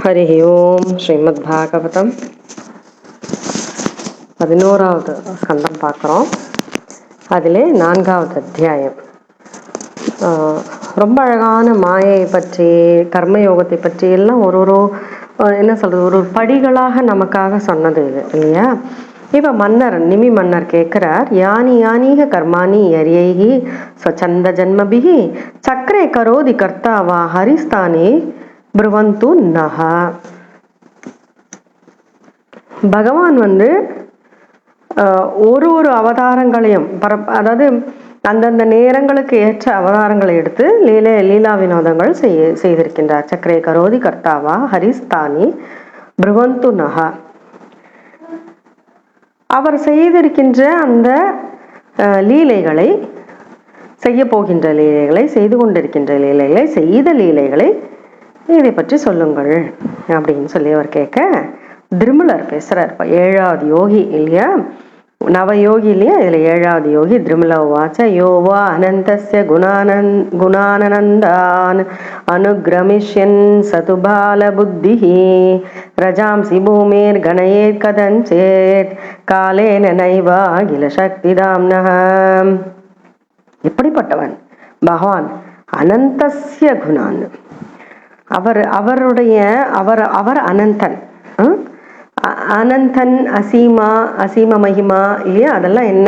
ஹரி ஓம். ஸ்ரீமத் பாகவதம் 11வது ஸ்கந்தம் பார்க்குறோம். அதிலே 4வது அத்தியாயம். ரொம்ப அழகான மாயை பற்றி, கர்மயோகத்தை பற்றி எல்லாம் ஒரு என்ன சொல்கிறது, ஒரு படிகளாக நமக்காக சொன்னது இது இல்லையா? இப்போ நிமி மன்னர் கேட்குறார், யானி யானீக கர்மாணி யரியைகி ஸ்வச்சந்த ஜன்மபிகி சக்கரே கரோதி கர்த்தாவா ஹரிஸ்தானே ப்ருவந்து நஹா. பகவான் ஒரு அவதாரங்களையும் அதாவது அந்தந்த நேரங்களுக்கு ஏற்ற அவதாரங்களை எடுத்து லீலா வினோதங்கள் செய்திருக்கின்றார். சக்கரே கரோதி கர்த்தாவா ஹரிஸ்தானி ப்ருவந்து நஹா. அவர் செய்திருக்கின்ற அந்த லீலைகளை, செய்ய போகின்ற லீலைகளை, செய்து கொண்டிருக்கின்ற லீலைகளை, செய்த லீலைகளை இதை பற்றி சொல்லுங்கள் அப்படின்னு சொல்லி அவர் கேட்க, திருமலர் பேசுறார். 7வது யோகி இல்லையா, நவயோகி இல்லையா, இதுல 7வது யோகி திருமல வாச்ச யோவா அனந்தஸ்ய குணானந்தான் அனுக்ரமிஷ்யன் சதுபால புத்திஹி ரஜாம்சி பூமிர் கணயேத் கதஞ்சேத் காலேன நைவா அகில சக்தி தாம்னஹ. எப்படிப்பட்டவன் பகவான்? அனந்தஸ்ய குணான், அவர் அனந்தன். அனந்தன், அசீம மகிமா இல்லையா, அதெல்லாம் என்ன,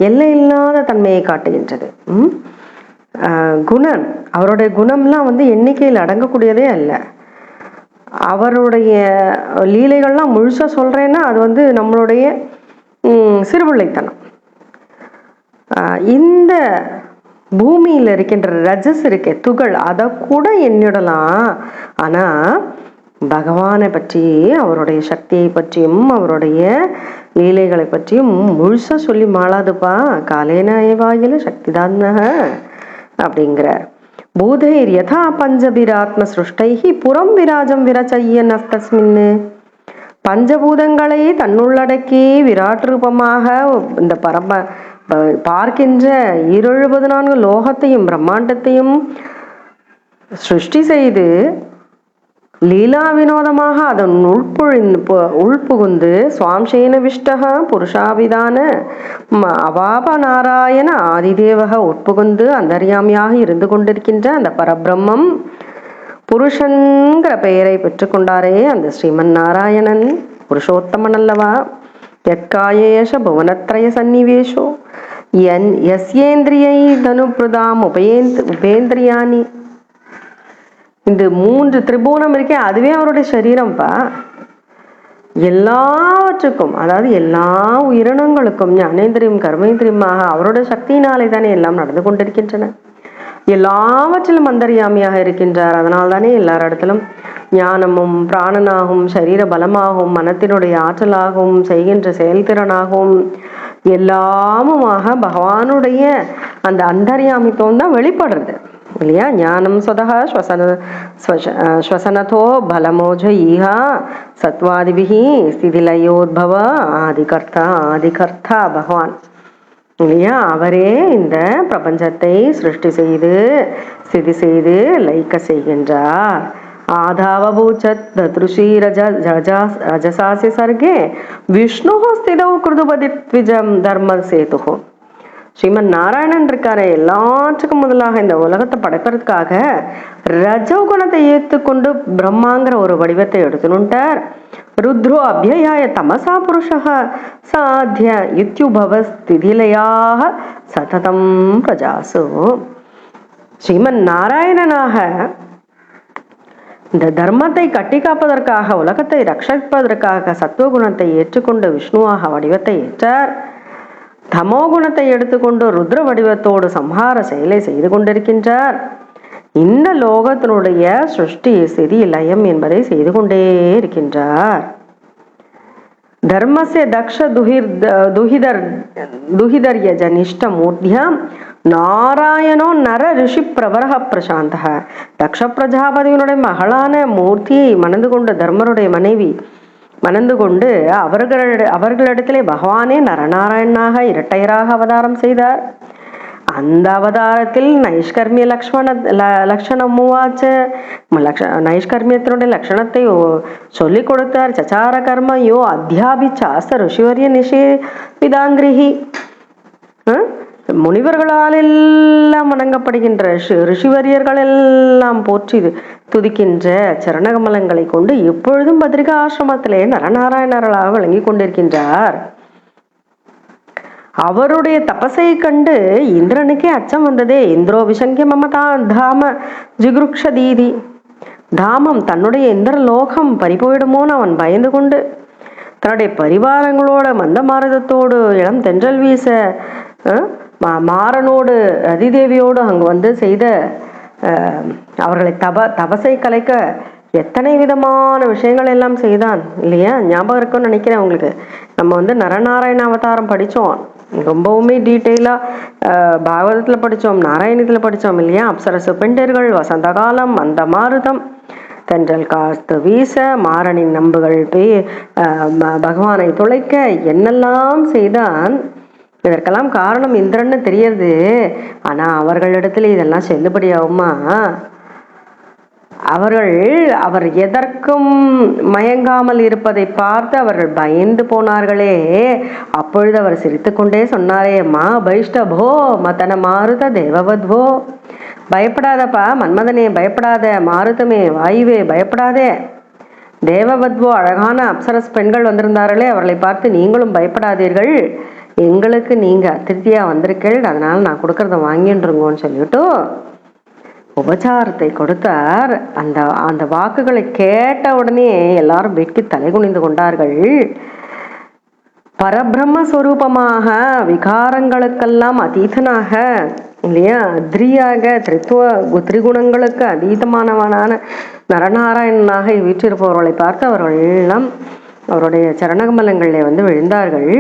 எல்லை இல்லாத தன்மையை காட்டுகின்றது. குணம், அவருடைய குணம்லாம் எண்ணிக்கையில் அடங்கக்கூடியதே அல்ல. அவருடைய லீலைகள்லாம் முழுசா சொல்றேன்னா அது நம்மளுடைய சிறுபிள்ளைத்தனம். இந்த பூமியில் இருக்கின்ற ரஜஸ் இருக்கே, துகள், அதை கூட எண்ணிடலாம். ஆனா பகவானை பற்றி, அவருடைய சக்தியை பற்றியும் அவருடைய லீலைகளை பற்றியும் முழுசா சொல்லி மாளாதுப்பா. காலேனாயவாயில சக்தி தான் அப்படிங்கிறார். பூதைர் யதா பஞ்சபிராத்ம சிருஷ்டைஹி புறம் விராஜம் விரச்சையன் அஸ்தஸ்மின்னு. பஞ்சபூதங்களை தன்னுள்ளடக்கி விராட் ரூபமாக இந்த பார்க்கின்ற 74 லோகத்தையும் பிரம்மாண்டத்தையும் சிருஷ்டி செய்து லீலா வினோதமாக அதன் உள்புகுந்து சுவாம்சேன விஷ்டக புருஷாபிதான அவாப நாராயண ஆதிதேவக உட்புகுந்து அந்தர்யாமியாக இருந்து கொண்டிருக்கின்ற அந்த பரபிரம்மம் புருஷன்கிற பெயரை பெற்றுக்கொண்டாரே அந்த ஸ்ரீமன் நாராயணன் புருஷோத்தமன் அல்லவா? யற்காயேஷ புவனத்ரய சன்னிவேஷோ யஸ்யேந்திரியை தனுப்ரதாம் உபேந்திரியானி. இந்த 3 திரிபுவனம் இருக்கே, அதுவே அவருடைய சரீரம்ப்பா. எல்லாவற்றுக்கும், அதாவது எல்லா உயிரினங்களுக்கும் ஞானேந்திரியம் கர்மேந்திரியமாக அவருடைய சக்தியினாலே தானே எல்லாம் நடந்து கொண்டிருக்கின்றன. எல்லாவற்றிலும் அந்தர்யாமியாக இருக்கின்றார். அதனால் தானே எல்லார் இடத்திலும் ஞானமும் பிராணனாகவும் சரீர பலமாகவும் மனத்தினுடைய ஆற்றலாகவும் செய்கின்ற செயல்திறனாகவும் எல்லாமுமாக பகவானுடைய அந்த அந்தர்யாமித்துவம் தான் வெளிப்படுறது இல்லையா? ஞானம் சொதா ஸ்வசனதோ பலமோஜ ஈஹா சத்வாதிபிஹி ஸ்திதிலயோத்பவ ஆதிகர்த்தா பகவான் இல்லையா? அவரே இந்த பிரபஞ்சத்தை சிருஷ்டி செய்து ஸ்திதி செய்து லயிக்க செய்கின்றார். ஆதாவபூச்சத் தத்ருஷி ரஜசாசி சர்கே விஷ்ணு ஸ்திதௌ கிருதுபதித்விஜம் தர்ம சேதுஹோ. ஸ்ரீமன் நாராயணன் இருக்காரு, எல்லாற்றுக்கும் முதலாக இந்த உலகத்தை படைப்பதற்காக ரஜோகுணத்தை ஏற்றுக்கொண்டு பிரம்மாங்கிற ஒரு வடிவத்தை எடுத்துனுட்டார். ருத்ரோ அபியாய தமசா புருஷः சாத்திய இத்யுபவ ஸ்திதிலயாக சததம் பிரஜாசு. ஸ்ரீமன் நாராயணனாக இந்த தர்மத்தை கட்டி காப்பதற்காக, உலகத்தை ரட்சிப்பதற்காக சத்துவகுணத்தை ஏற்றுக்கொண்டு விஷ்ணுவாக வடிவத்தை ஏற்றார். தமோ குணத்தை எடுத்துக்கொண்டு ருத்ர வடிவத்தோடு சம்ஹார செயலை செய்து கொண்டிருக்கின்றார். இந்த லோகத்தினுடைய சிருஷ்டி ஸ்திதி லயம் என்பதை செய்து கொண்டே இருக்கின்றார். தர்மஸ்ய தக்ஷ துஹிதர்ய ஜனிஷ்ட மூர்த்தியாம் நாராயணோ நர ரிஷி பிரவரக பிரசாந்தக. தக்ஷ பிரஜாபதியினுடைய மகளான மூர்த்தியை மணந்து கொண்டு, தர்மருடைய மனைவி மணந்து கொண்டு அவர்களிடத்திலே பகவானே நரநாராயணனாக இரட்டையராக அவதாரம் செய்தார். அந்த அவதாரத்தில் நைஷ்கர்மிய லக்ஷணம் மூவாச்சு. நைஷ்கர்மியத்தினுடைய லட்சணத்தை சொல்லிக் கொடுத்தார். சச்சார கர்ம யோ அத்தியாபிச்சாஸ்த ரிஷிவரிய நிஷேபிதாங்கிரிஹி. முனிவர்களால் எல்லாம் வணங்கப்படுகின்ற ரிஷிவரியர்கள் எல்லாம் போற்றி துதிக்கின்ற சரணகமலங்களை கொண்டு எப்பொழுதும் பத்ரிகா ஆசிரமத்திலே நரநாராயணர்களாக விளங்கி கொண்டிருக்கின்றார். அவருடைய தபசை கண்டு இந்திரனுக்கே அச்சம் வந்ததே. இந்திரோ விசங்கிய மமதா தாம ஜிகுருக்ஷ தீதி. தாமம் தன்னுடைய இந்திர லோகம் பறிபோயிடுமோன்னு அவன் பயந்து கொண்டு தன்னுடைய பரிவாரங்களோட மந்த மாரதத்தோடு இளம் தென்றல் வீச மாறனோடு அதிதேவியோடு அங்கு வந்து செய்த அவர்களை தபசை கலைக்க எத்தனை விதமான விஷயங்கள் எல்லாம் செய்தான் இல்லையா? ஞாபகம் இருக்குன்னு நினைக்கிறேன் உங்களுக்கு. நம்ம வந்து நரநாராயண அவதாரம் படித்தோம், ரொம்பவுமே டீட்டெயிலாக பாகவதத்தில் படித்தோம், நாராயணத்தில் படித்தோம் இல்லையா? அப்சரசு பெண்டர்கள், வசந்த காலம், அந்த மாருதம், தென்றல் காத்து வீச, மாறனின் நம்புகள் பகவானை துளைக்க என்னெல்லாம் செய்தான். இதற்கெல்லாம் காரணம் இந்திரன்னு தெரியறது. ஆனா அவர்களிடத்துல இதெல்லாம் செல்லுபடியாகுமா? அவர் எதற்கும் மயங்காமல் இருப்பதை பார்த்து அவர்கள் பயந்து போனார்களே. அப்பொழுது அவர் சிரித்து கொண்டே சொன்னாரே, மா பைஷ்டபோ மதன மாருத தேவவத்வோ. பயப்படாதப்பா மன்மதனே, பயப்படாத. மாருதமே, வாயுவே, பயப்படாதே. தேவவத்வோ, அழகான அப்சரஸ் பெண்கள் வந்திருந்தார்களே, அவர்களை பார்த்து நீங்களும் பயப்படாதீர்கள். எங்களுக்கு நீங்க அதிருப்தியா வந்திருக்கள், அதனால நான் கொடுக்கறத வாங்கின்றுங்கன்னு சொல்லிட்டு உபச்சாரத்தை கொடுத்தார். அந்த வாக்குகளை கேட்ட உடனே எல்லாரும் வெட்கி தலை குனிந்து கொண்டார்கள். பரபிரம்மஸ்வரூபமாக விகாரங்களுக்கெல்லாம் அதீதனாக இல்லையா, அத்ரியாக திரிகுணங்களுக்கு அதீதமானவனான நரநாராயணனாக வீற்றிருப்பவர்களை பார்த்து அவர்கள் எல்லாம் அவருடைய சரணகமலங்களில் வந்து விழுந்தார்கள்.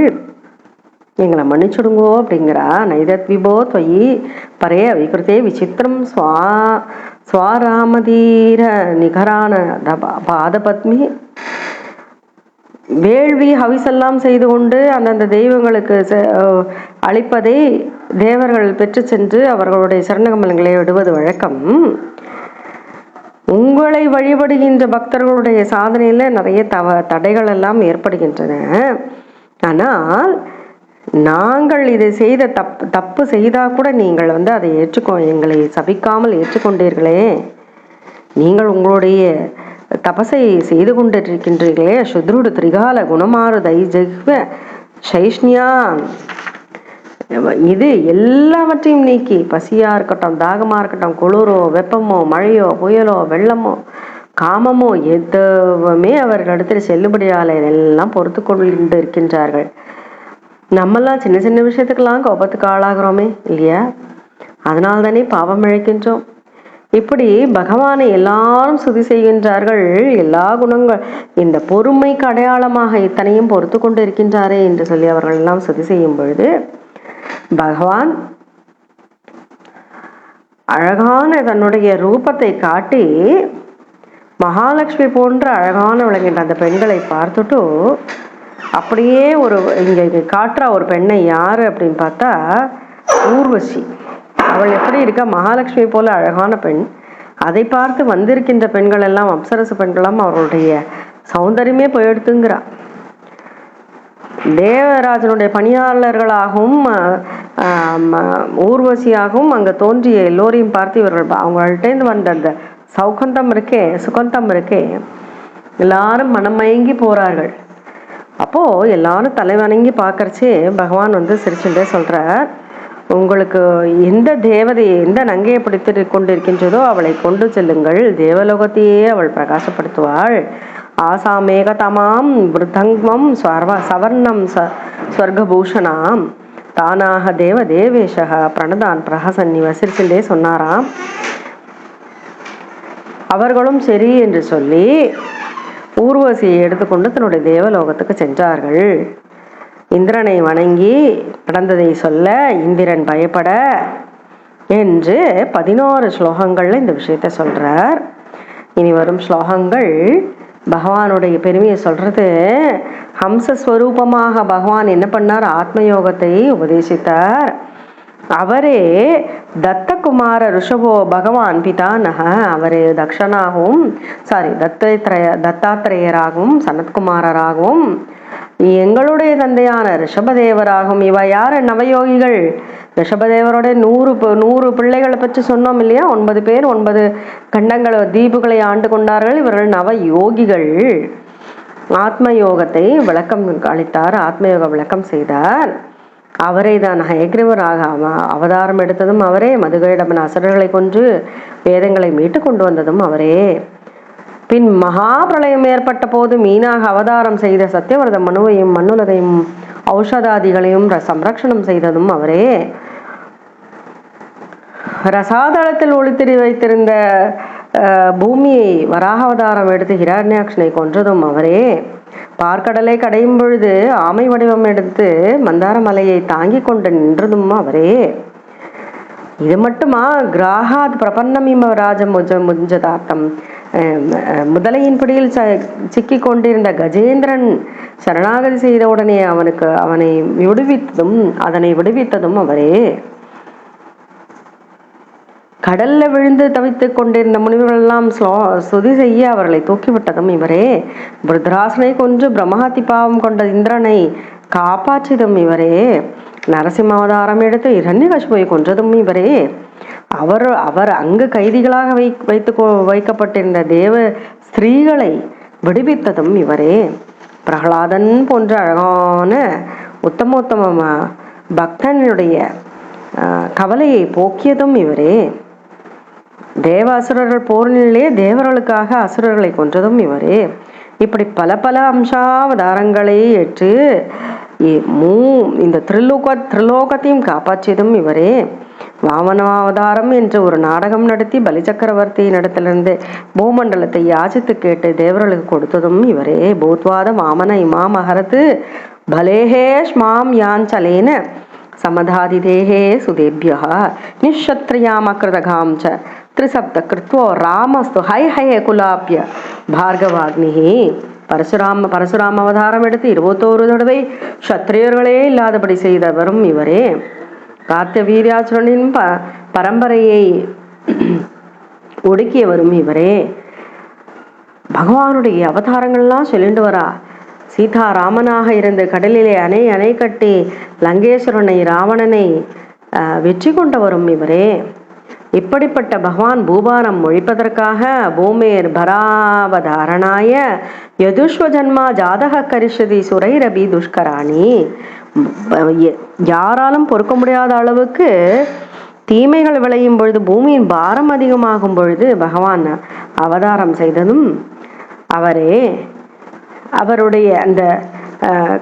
எங்களை மன்னிச்சுடுங்கோ அப்படிங்கிறா. நைதத் விபோ தொயி பரே அவிகிருத்தே விசித்திரம் ஸ்வாராமதீர நிகரான பாதபத்மி. வேள்வி ஹவிசெல்லாம் செய்து கொண்டு அந்தந்த தெய்வங்களுக்கு அளிப்பதை தேவர்கள் பெற்று சென்று அவர்களுடைய சரணகமலங்களை விடுவது வழக்கம். உங்களை வழிபடுகின்ற பக்தர்களுடைய சாதனையில நிறைய தடைகள் எல்லாம் ஏற்படுகின்றன. ஆனால் நாங்கள் இதை செய்த தப்பு செய்தா கூட நீங்கள் வந்து அதை எங்களை சபிக்காமல் ஏற்றுக்கொண்டீர்களே. நீங்கள் உங்களுடைய தபசை செய்து கொண்டிருக்கின்றீர்களே. சுத்ருடு திரிகால குணமாறு தைஜக்வ சைஷ்ணியா. இது எல்லாவற்றையும் நீக்கி, பசியா இருக்கட்டும், தாகமா இருக்கட்டும், குளிரோ வெப்பமோ மழையோ புயலோ வெள்ளமோ காமமோ எதுவுமே அவர்களிடத்தில் செல்லுபடியால எல்லாம் பொறுத்து கொண்டு இருக்கின்றார்கள். நம்மெல்லாம் சின்ன சின்ன விஷயத்துக்கெல்லாம் கோபத்துக்கு ஆளாகிறோமே இல்லையா? அதனால தானே பாவம் இழைக்கின்றோம். இப்படி பகவானை எல்லாரும் சுதி செய்கின்றார்கள். எல்லா குணங்கள் இந்த பொறுமைக்கு அடையாளமாக இத்தனையும் பொறுத்து கொண்டு இருக்கின்றாரே என்று சொல்லி அவர்கள் எல்லாம் சுதி செய்யும் பொழுது பகவான் அழகான தன்னுடைய ரூபத்தை காட்டி மகாலட்சுமி போன்ற அழகான விளங்கின்ற அந்த பெண்களை பார்த்துட்டு அப்படியே இங்க காட்டுறா ஒரு பெண்ணை. யாரு அப்படின்னு பார்த்தா ஊர்வசி. அவள் எப்படி இருக்கா? மகாலட்சுமி போல அழகான பெண். அதை பார்த்து வந்திருக்கின்ற பெண்கள் எல்லாம் அப்சரசு பெண்களும் அவர்களுடைய சௌந்தரியமே போயெடுத்துங்கிறா. தேவராஜனுடைய பணியாளர்களாகவும் ஊர்வசியாகவும் அங்க தோன்றிய எல்லோரையும் பார்த்து இவர்கள் அவங்கள்ட்டேருந்து வந்த அந்த சுகந்தம் இருக்கே எல்லாரும் மனமயங்கி போறார்கள். அப்போ எல்லாரும் தலை வணங்கி பார்க்கறச்சே பகவான் வந்து சிரிச்சுட்டே சொல்றார், உங்களுக்கு எந்த தேவதையை எந்த நங்கையை பிடித்து கொண்டிருக்கின்றதோ அவளை கொண்டு செல்லுங்கள், தேவலோகத்தையே அவள் பிரகாசப்படுத்துவாள். ஆசாமேக தமாம் விருதங்கம் சவர்ணம் ஸ்வர்கபூஷணாம் தானாக தேவேஷக பிரணதான் பிரஹசன்னி வசிரிச்சுட்டே சொன்னாராம். அவர்களும் சரி என்று சொல்லி ஊர்வசியை எடுத்துக்கொண்டு தன்னுடைய தேவலோகத்துக்கு சென்றார்கள். இந்திரனை வணங்கி நடந்ததை சொல்ல இந்திரன் பயப்பட என்று 11 ஸ்லோகங்கள்ல இந்த விஷயத்த சொல்றார். இனி வரும் ஸ்லோகங்கள் பகவானுடைய பெருமையை சொல்றது. ஹம்சஸ்வரூபமாக பகவான் என்ன பண்ணார்? ஆத்மயோகத்தை உபதேசித்தார். அவரே தத்தகுமார ரிஷபோ பகவான் பிதானக, அவரே தக்ஷனாகவும் தத்தாத்திரேயராகவும் சனத்குமாரராகவும் எங்களுடைய தந்தையான ரிஷபதேவராகும். இவ யார்? நவயோகிகள். ரிஷபதேவரோட 100 பிள்ளைகளை பற்றி சொன்னோம் இல்லையா? 9 பேர் 9 கண்டங்களை தீபுகளை ஆண்டு கொண்டார்கள். இவர்கள் நவயோகிகள். ஆத்ம யோகத்தை விளக்கம் அளித்தார், ஆத்மயோக விளக்கம் செய்தார். அவரை தான் ஹயக்ரீவராக அவதாரம் எடுத்ததும் அவரே, மதுகையிடமன் அசுரர்களை கொன்று வேதங்களை மீட்டு கொண்டு வந்ததும் அவரே. பின் மகா பிரளயம் ஏற்பட்ட போது மீனாக அவதாரம் செய்த சத்தியவரத மனுவையும் மண்ணுலகையும் ஔஷதாதிகளையும் சம்ரக்ஷணம் செய்ததும் அவரே. ரசாதளத்தில் ஒளித்திரி வைத்திருந்த பூமியை வராக அவதாரம் எடுத்து ஹிரண்யாக்ஷனை கொன்றதும் அவரே. பார்க்கடலை கடையும் பொழுது ஆமை வடிவம் எடுத்து மந்தார மலையை தாங்கி கொண்டு நின்றதும் அவரே. இது மட்டுமா? கிராகாத் பிரபன்னமிம ராஜ முஞ்சதாத்தம், முதலையின் பிடியில் சிக்கி கொண்டிருந்த கஜேந்திரன் சரணாகதி செய்த உடனே அதனை விடுவித்ததும் அவரே. கடல்ல விழுந்து தவித்துக் கொண்டிருந்த முனிவர்கள் எல்லாம் ஸ்துதி செய்ய அவர்களை தூக்கிவிட்டதும் இவரே. புருத்ராசனை கொன்று பிரம்மஹத்தி பாவம் கொண்ட இந்திரனை காப்பாற்றியதும் இவரே. நரசிம்ம அவதாரம் எடுத்து இரண்யகசிபுவை கொன்றதும் இவரே. அவர் அங்கு கைதிகளாக வைக்கப்பட்டிருந்த தேவ ஸ்திரீகளை விடுவித்ததும் இவரே. பிரகலாதன் போன்ற அழகான உத்தமோத்தம பக்தனுடைய கவலையை போக்கியதும் இவரே. தேவ அசுரர்கள் போரினிலே தேவர்களுக்காக அசுரர்களை கொன்றதும் இவரே. இப்படி பல பல அம்சாவதாரங்களை ஏற்று இந்த திரிலோகத்தையும் காப்பாற்றியதும் இவரே. வாமனாவதாரம் என்று ஒரு நாடகம் நடத்தி பலி சக்கரவர்த்தி இடத்திலிருந்து பூமண்டலத்தை யாசித்து கேட்டு தேவர்களுக்கு கொடுத்ததும் இவரே. பூத்வாத வாமன இமாமஹரத்து பலேஹே ஸ்மாம் யாஞ்சலேன சமதாதிதேஹே சுதேபியः நிஷத்ரியாமக்ருதகாம் ச திரிசப்த கிருத்வோ ராமஸ்து ஹை ஹய குலாப்ய பார்கவாக்னிஹி. பரசுராம அவதாரம் எடுத்து 21 தடவை சத்திரியர்களே இல்லாதபடி செய்தவரும் இவரே. கார்த்திய வீராசுரனின் பரம்பரையை ஒடுக்கியவரும் இவரே. பகவானுடைய அவதாரங்கள்லாம் சொல்லிட்டு வரா. சீதா ராமனாக இருந்து கடலிலே அணை கட்டி லங்கேஸ்வரனை ராவணனை வெற்றி கொண்டவரும் இவரே. இப்படிப்பட்ட பகவான் பூபாரம் ஒழிப்பதற்காக பூமேர் பராவதாரணாய யதுஷ்வ ஜன்மா ஜாதக கரிஷதி சுரைரபி துஷ்கராணி. யாராலும் பொறுக்க முடியாத அளவுக்கு தீமைகள் விளையும் பொழுது, பூமியின் பாரம் அதிகமாகும் பொழுது பகவான் அவதாரம் செய்ததும் அவரே. அவருடைய அந்த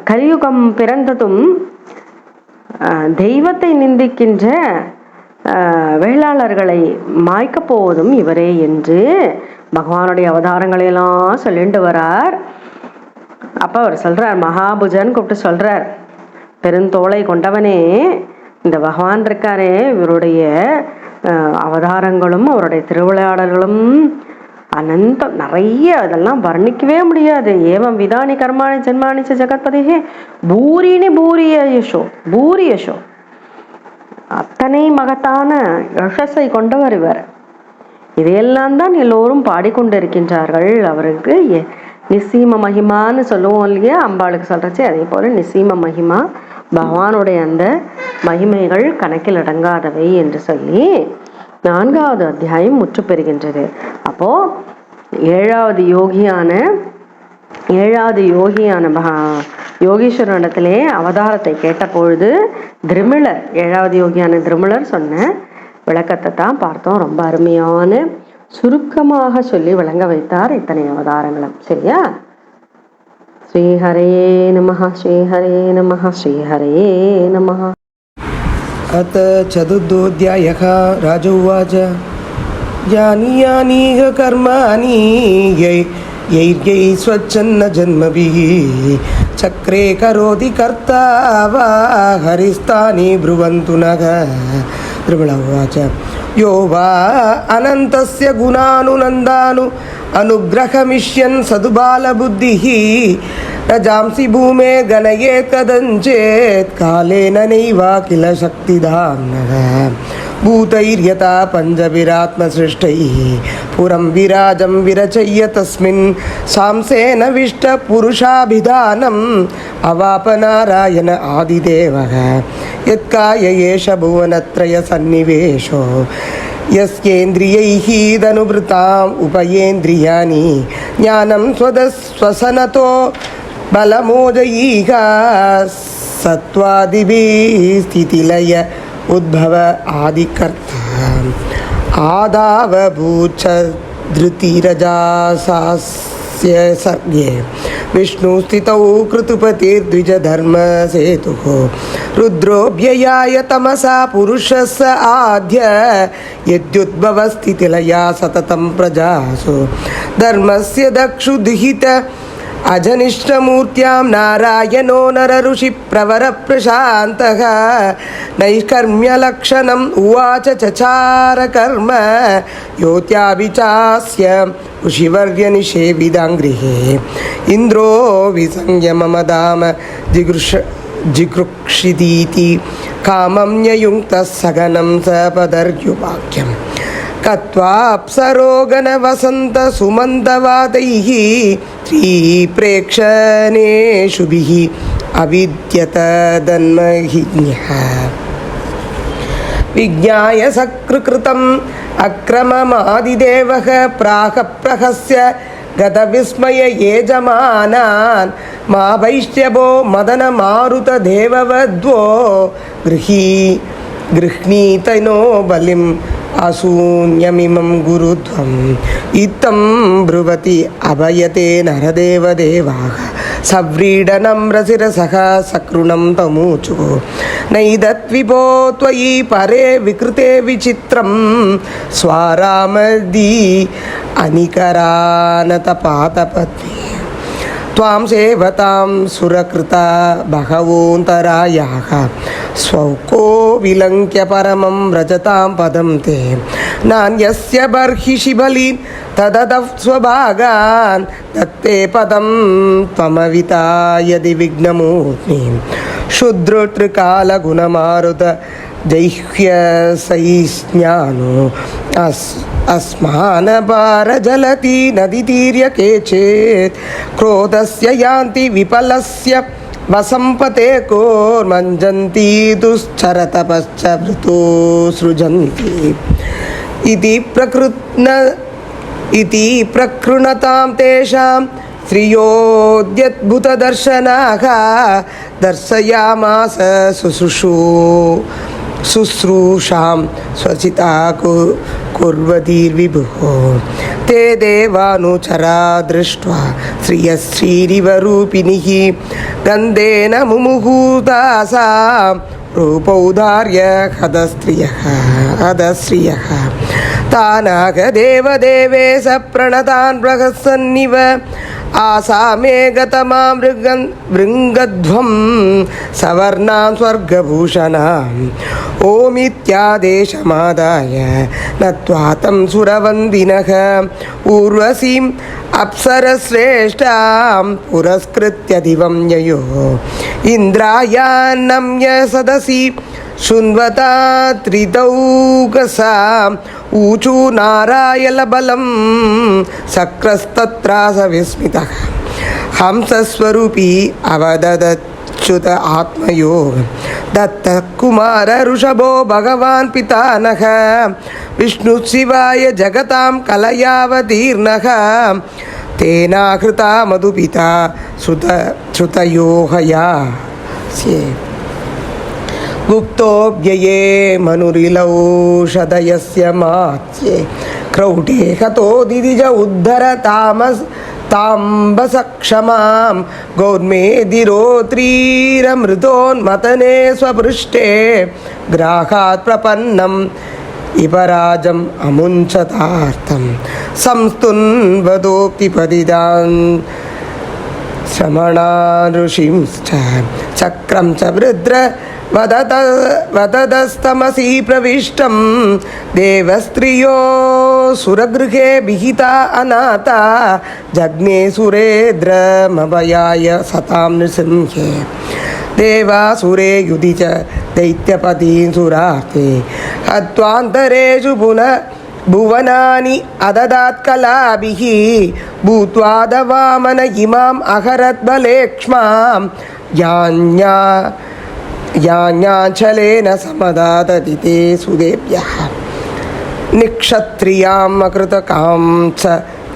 கலியுகம் பிறந்ததும் தெய்வத்தை நிந்திக்கின்ற வேளாளர்களை மாய்க்கப் போவதும் இவரே என்று பகவானுடைய அவதாரங்களையெல்லாம் சொல்லிட்டு வரார். அப்போ அவர் சொல்றார், மகாபுஜன் கூப்பிட்டு சொல்றார், பெருந்தோளை கொண்டவனே, இந்த பகவான் இருக்காரே, இவருடைய அவதாரங்களும் அவருடைய திருவிளையாடல்களும் அனந்தம், நிறைய, அதெல்லாம் வர்ணிக்கவே முடியாது. ஏவம் விதானி கர்மாணி ஜென்மாணி ஜெகத்பதிஹே பூரினி பூரி யசோ, அத்தனை மகத்தான யசஸை கொண்டவர் இவர். இதையெல்லாம் தான் எல்லோரும் பாடிக்கொண்டிருக்கின்றார்கள். அவருக்கு நிசீம மகிமான்னு சொல்லுவோம் இல்லையா, அம்பாளுக்கு சொல்றச்சு, அதே போல நிசீம மகிமா, பகவானுடைய அந்த மகிமைகள் கணக்கில் அடங்காதவை என்று சொல்லி 4வது அத்தியாயம் முற்று பெறுகின்றது. அப்போ 7வது யோகியான யோகீஸ்வரனிடத்திலே அவதாரத்தை கேட்ட பொழுது திருமிழர், 7வது யோகியான திருமிழர் சொன்ன விளக்கத்தை தான் பார்த்தோம். ரொம்ப அருமையான சுருக்கமாக சொல்லி விளங்க வைத்தார் இத்தனை அவதாரங்களும். சரியா? ஸ்ரீஹரே நமஹ, ஸ்ரீஹரே நமஹ, ஸ்ரீஹரே நமஹ. अथ चतुर्थोऽध्यायः। राज उवाच यानि यानीह कर्माणि यैर्यै स्वच्छन्न जन्मभिः चक्रे करोति कर्ता वा हरिस्तानि ब्रुवन्तु नः त्रिपुलवाच यो वा अनन्तस्य गुणानुनन्दानु अनुग्रहमिष्यन् सदुबालबुद्धिः रजांसि भूमे गणयेत् कदञ्चेत् कालेन नैव किल शक्तिधाम्नः भूतैर्यथा पञ्चभिरात्मसृष्टैः पुरं विराजं विरचय्य तस्मिन् सांसेन विष्टपुरुषाभिधानम् अवापनारायण आदिदेवः यत्काय एष भुवनत्रयसन्निवेशो यस्येन्द्रियैः तनुभृताम् उपयेन्द्रियाणि ज्ञानं स्वसनतो बलमोदयैः सत्त्वादिभिः स्थितिलय उद्भव आदिकर्ता आदावभूच धृतिरजासास्य सर्गे विष्णुस्थितौ कृतुपतिर्द्विजधर्मसेतुः रुद्रोऽभ्ययाय तमसा पुरुषस्य आद्य यद्युद्भवस्थितिलया सततं प्रजासु धर्मस्य दक्षुदुहित अजनिष्ठमूर्त्यां नारायणो नरऋषिप्रवरप्रशान्तः नैष्कर्म्यलक्षणम् उवाच चचार कर्म योत्याभिचास्य ऋषिवर्यनिषेविदाङ्गृहे इन्द्रो विसंज्ञ मम धाम जिगृक्षितीति कामं न्ययुङ्क्तः सगनं सपदर्युवाक्यम् कत्वाप्सरो गणवसन्तसुमन्तवादैः त्रिप्रेक्षणेषुभिः अविद्यतदन्महिज्ञः विज्ञाय सकृकृतम् अक्रममादिदेवः प्राहप्रहस्य गतविस्मय येजमानान् मा वैष्यवो मदनमारुतदेववद्वो गृह्णीतनो बलिम् असून्यमिमं गुरुध्वम् इत्थं ब्रुवति अभयते नरदेवदेवाः सव्रीडनं रसिरसः सकृणं तमूचुः नैदत्विभो त्वयि परे विकृते विचित्रं स्वारामदी अनिकरानतपातपत्नी त्वां सेवतां सुरकृता बहवोऽन्तरायाः स्वौको विलङ्क्य परमं व्रजतां पदं ते नान्यस्य बर्हिषि बलीन् तदतः स्वभागान् दत्ते पदं त्वमविता यदि विघ्नमूर्तिं शुद्रतृकालगुणमारुत जैह्यसैस्ज्ञानो अस्मानपारजलति नदीतीर्य केचित् क्रोधस्य यान्ति विपलस्य वसंपते कोर्मञ्जन्ति दुश्चरतपश्च वृतो सृजन्ति इति प्रकृणतां तेषां श्रियोद्यद्भुतदर्शनाः दर्शयामास शुश्रूषां स्वचिता कुर्वतीर्विभुः ते देवानुचरा दृष्ट्वा श्रियश्रीरिव रूपिणिः गन्धेन मुमुहूतासां रूपौदार्य हदस्त्रियः तानाग देवदेवेश प्रणतान् प्रहसन्निव आसामे गतमां भृङ्गध्वं सवर्णां स्वर्गभूषणाम् ओमित्यादेशमादाय नत्वा तं सुरवन्दिनः ऊर्वशीम् अप्सरश्रेष्ठां पुरस्कृत्य दिवं ययो इन्द्रायान्नम्य सदसि शृण्वता त्रिदौकसाम् ऊचु नारायलबलं सक्रस्तत्रास विस्मितः हंसस्वरूपी अवददच्युत आत्मयोग दत्तः कुमार ऋषभो भगवान् पितानः विष्णुशिवाय जगतां कलयावतीर्णः तेनाकृता मधुपिता श्रुतयो हयास्ये गुप्तोऽव्यये मनुरिलौषधयस्य मात्ये क्रौटे हतो दिदिज उद्धर ताम्बसक्षमां गौर्मेदिरोत्रीरमृतोन्मतने स्वपृष्ठे ग्राहात् प्रपन्नम् इपराजम् अमुञ्चतार्थं संस्तुन्वदोक्तिपदिदान् श्रमणा ऋषिंश्च चक्रं च वृद्र वददस्तमसि प्रविष्टं देवस्त्रियो सुरगृहे विहिता अनाथा जग्ने सुरेन्द्रमभयाय सतां नृसिंहे देवासुरे युधि च दैत्यपतीन् सुरार्ते हत्वान्तरेषु पुनः भुवनानि अददात् कलाभिः भूत्वा दवामन इमाम् अहरद्बलेक्ष्मां याञ्छलेन समदादति ते सुदेव्यः निक्षत्रियाम् अकृतकां च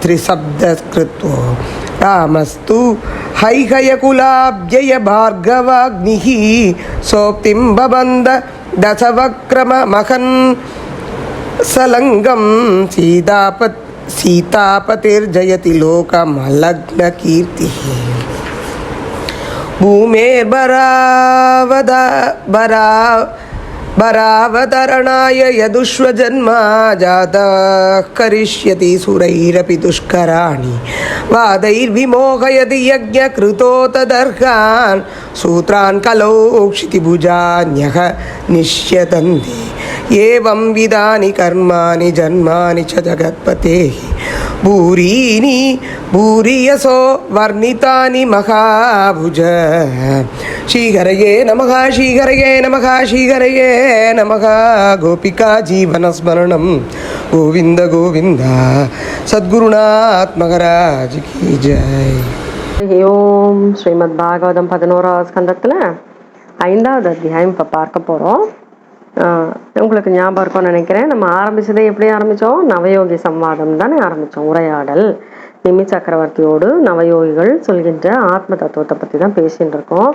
त्रिशब्दकृत्वो रामस्तु हैहयकुलाब्जय भार्गवाग्निः सोक्तिं बबन्ध दशवक्रममहन् सलङ्गं सीतापतिर्जयति लोकमलग्नकीर्तिः भूमेर्बरावतरणाय यदुष्वजन्मा जातः करिष्यति सुरैरपि दुष्कराणि वादैर्विमोहयति यज्ञकृतो तदर्हान् सूत्रान् कलौ क्षितिभुजान्यः निश्यतन्ति एवं विधानि कर्माणि जन्मानि च जगत्पतेः भूरियसो वर्णितानि महाभुज श्रीहरये नमः श्रीहरये नमः श्रीहरये नमः गोपिका जीवनस्मरणं गोविंद गोविंद सद्गुरुनाथ महाराज की जय. ஓம் ஸ்ரீமத் பாகவதம் 11வது ஸ்கந்தத்தில் 5வது அத்தியாயம் இப்போ பார்க்க போகிறோம். உங்களுக்கு ஞாபகம் இருக்கும்னு நினைக்கிறேன். நம்ம ஆரம்பிச்சதை எப்படி ஆரம்பித்தோம்? நவயோகி சம்வாதம் தானே ஆரம்பித்தோம். உரையாடல் நிமி சக்கரவர்த்தியோடு நவயோகிகள் சொல்கின்ற ஆத்ம தத்துவத்தை பற்றி தான் பேசின்னு இருக்கோம்,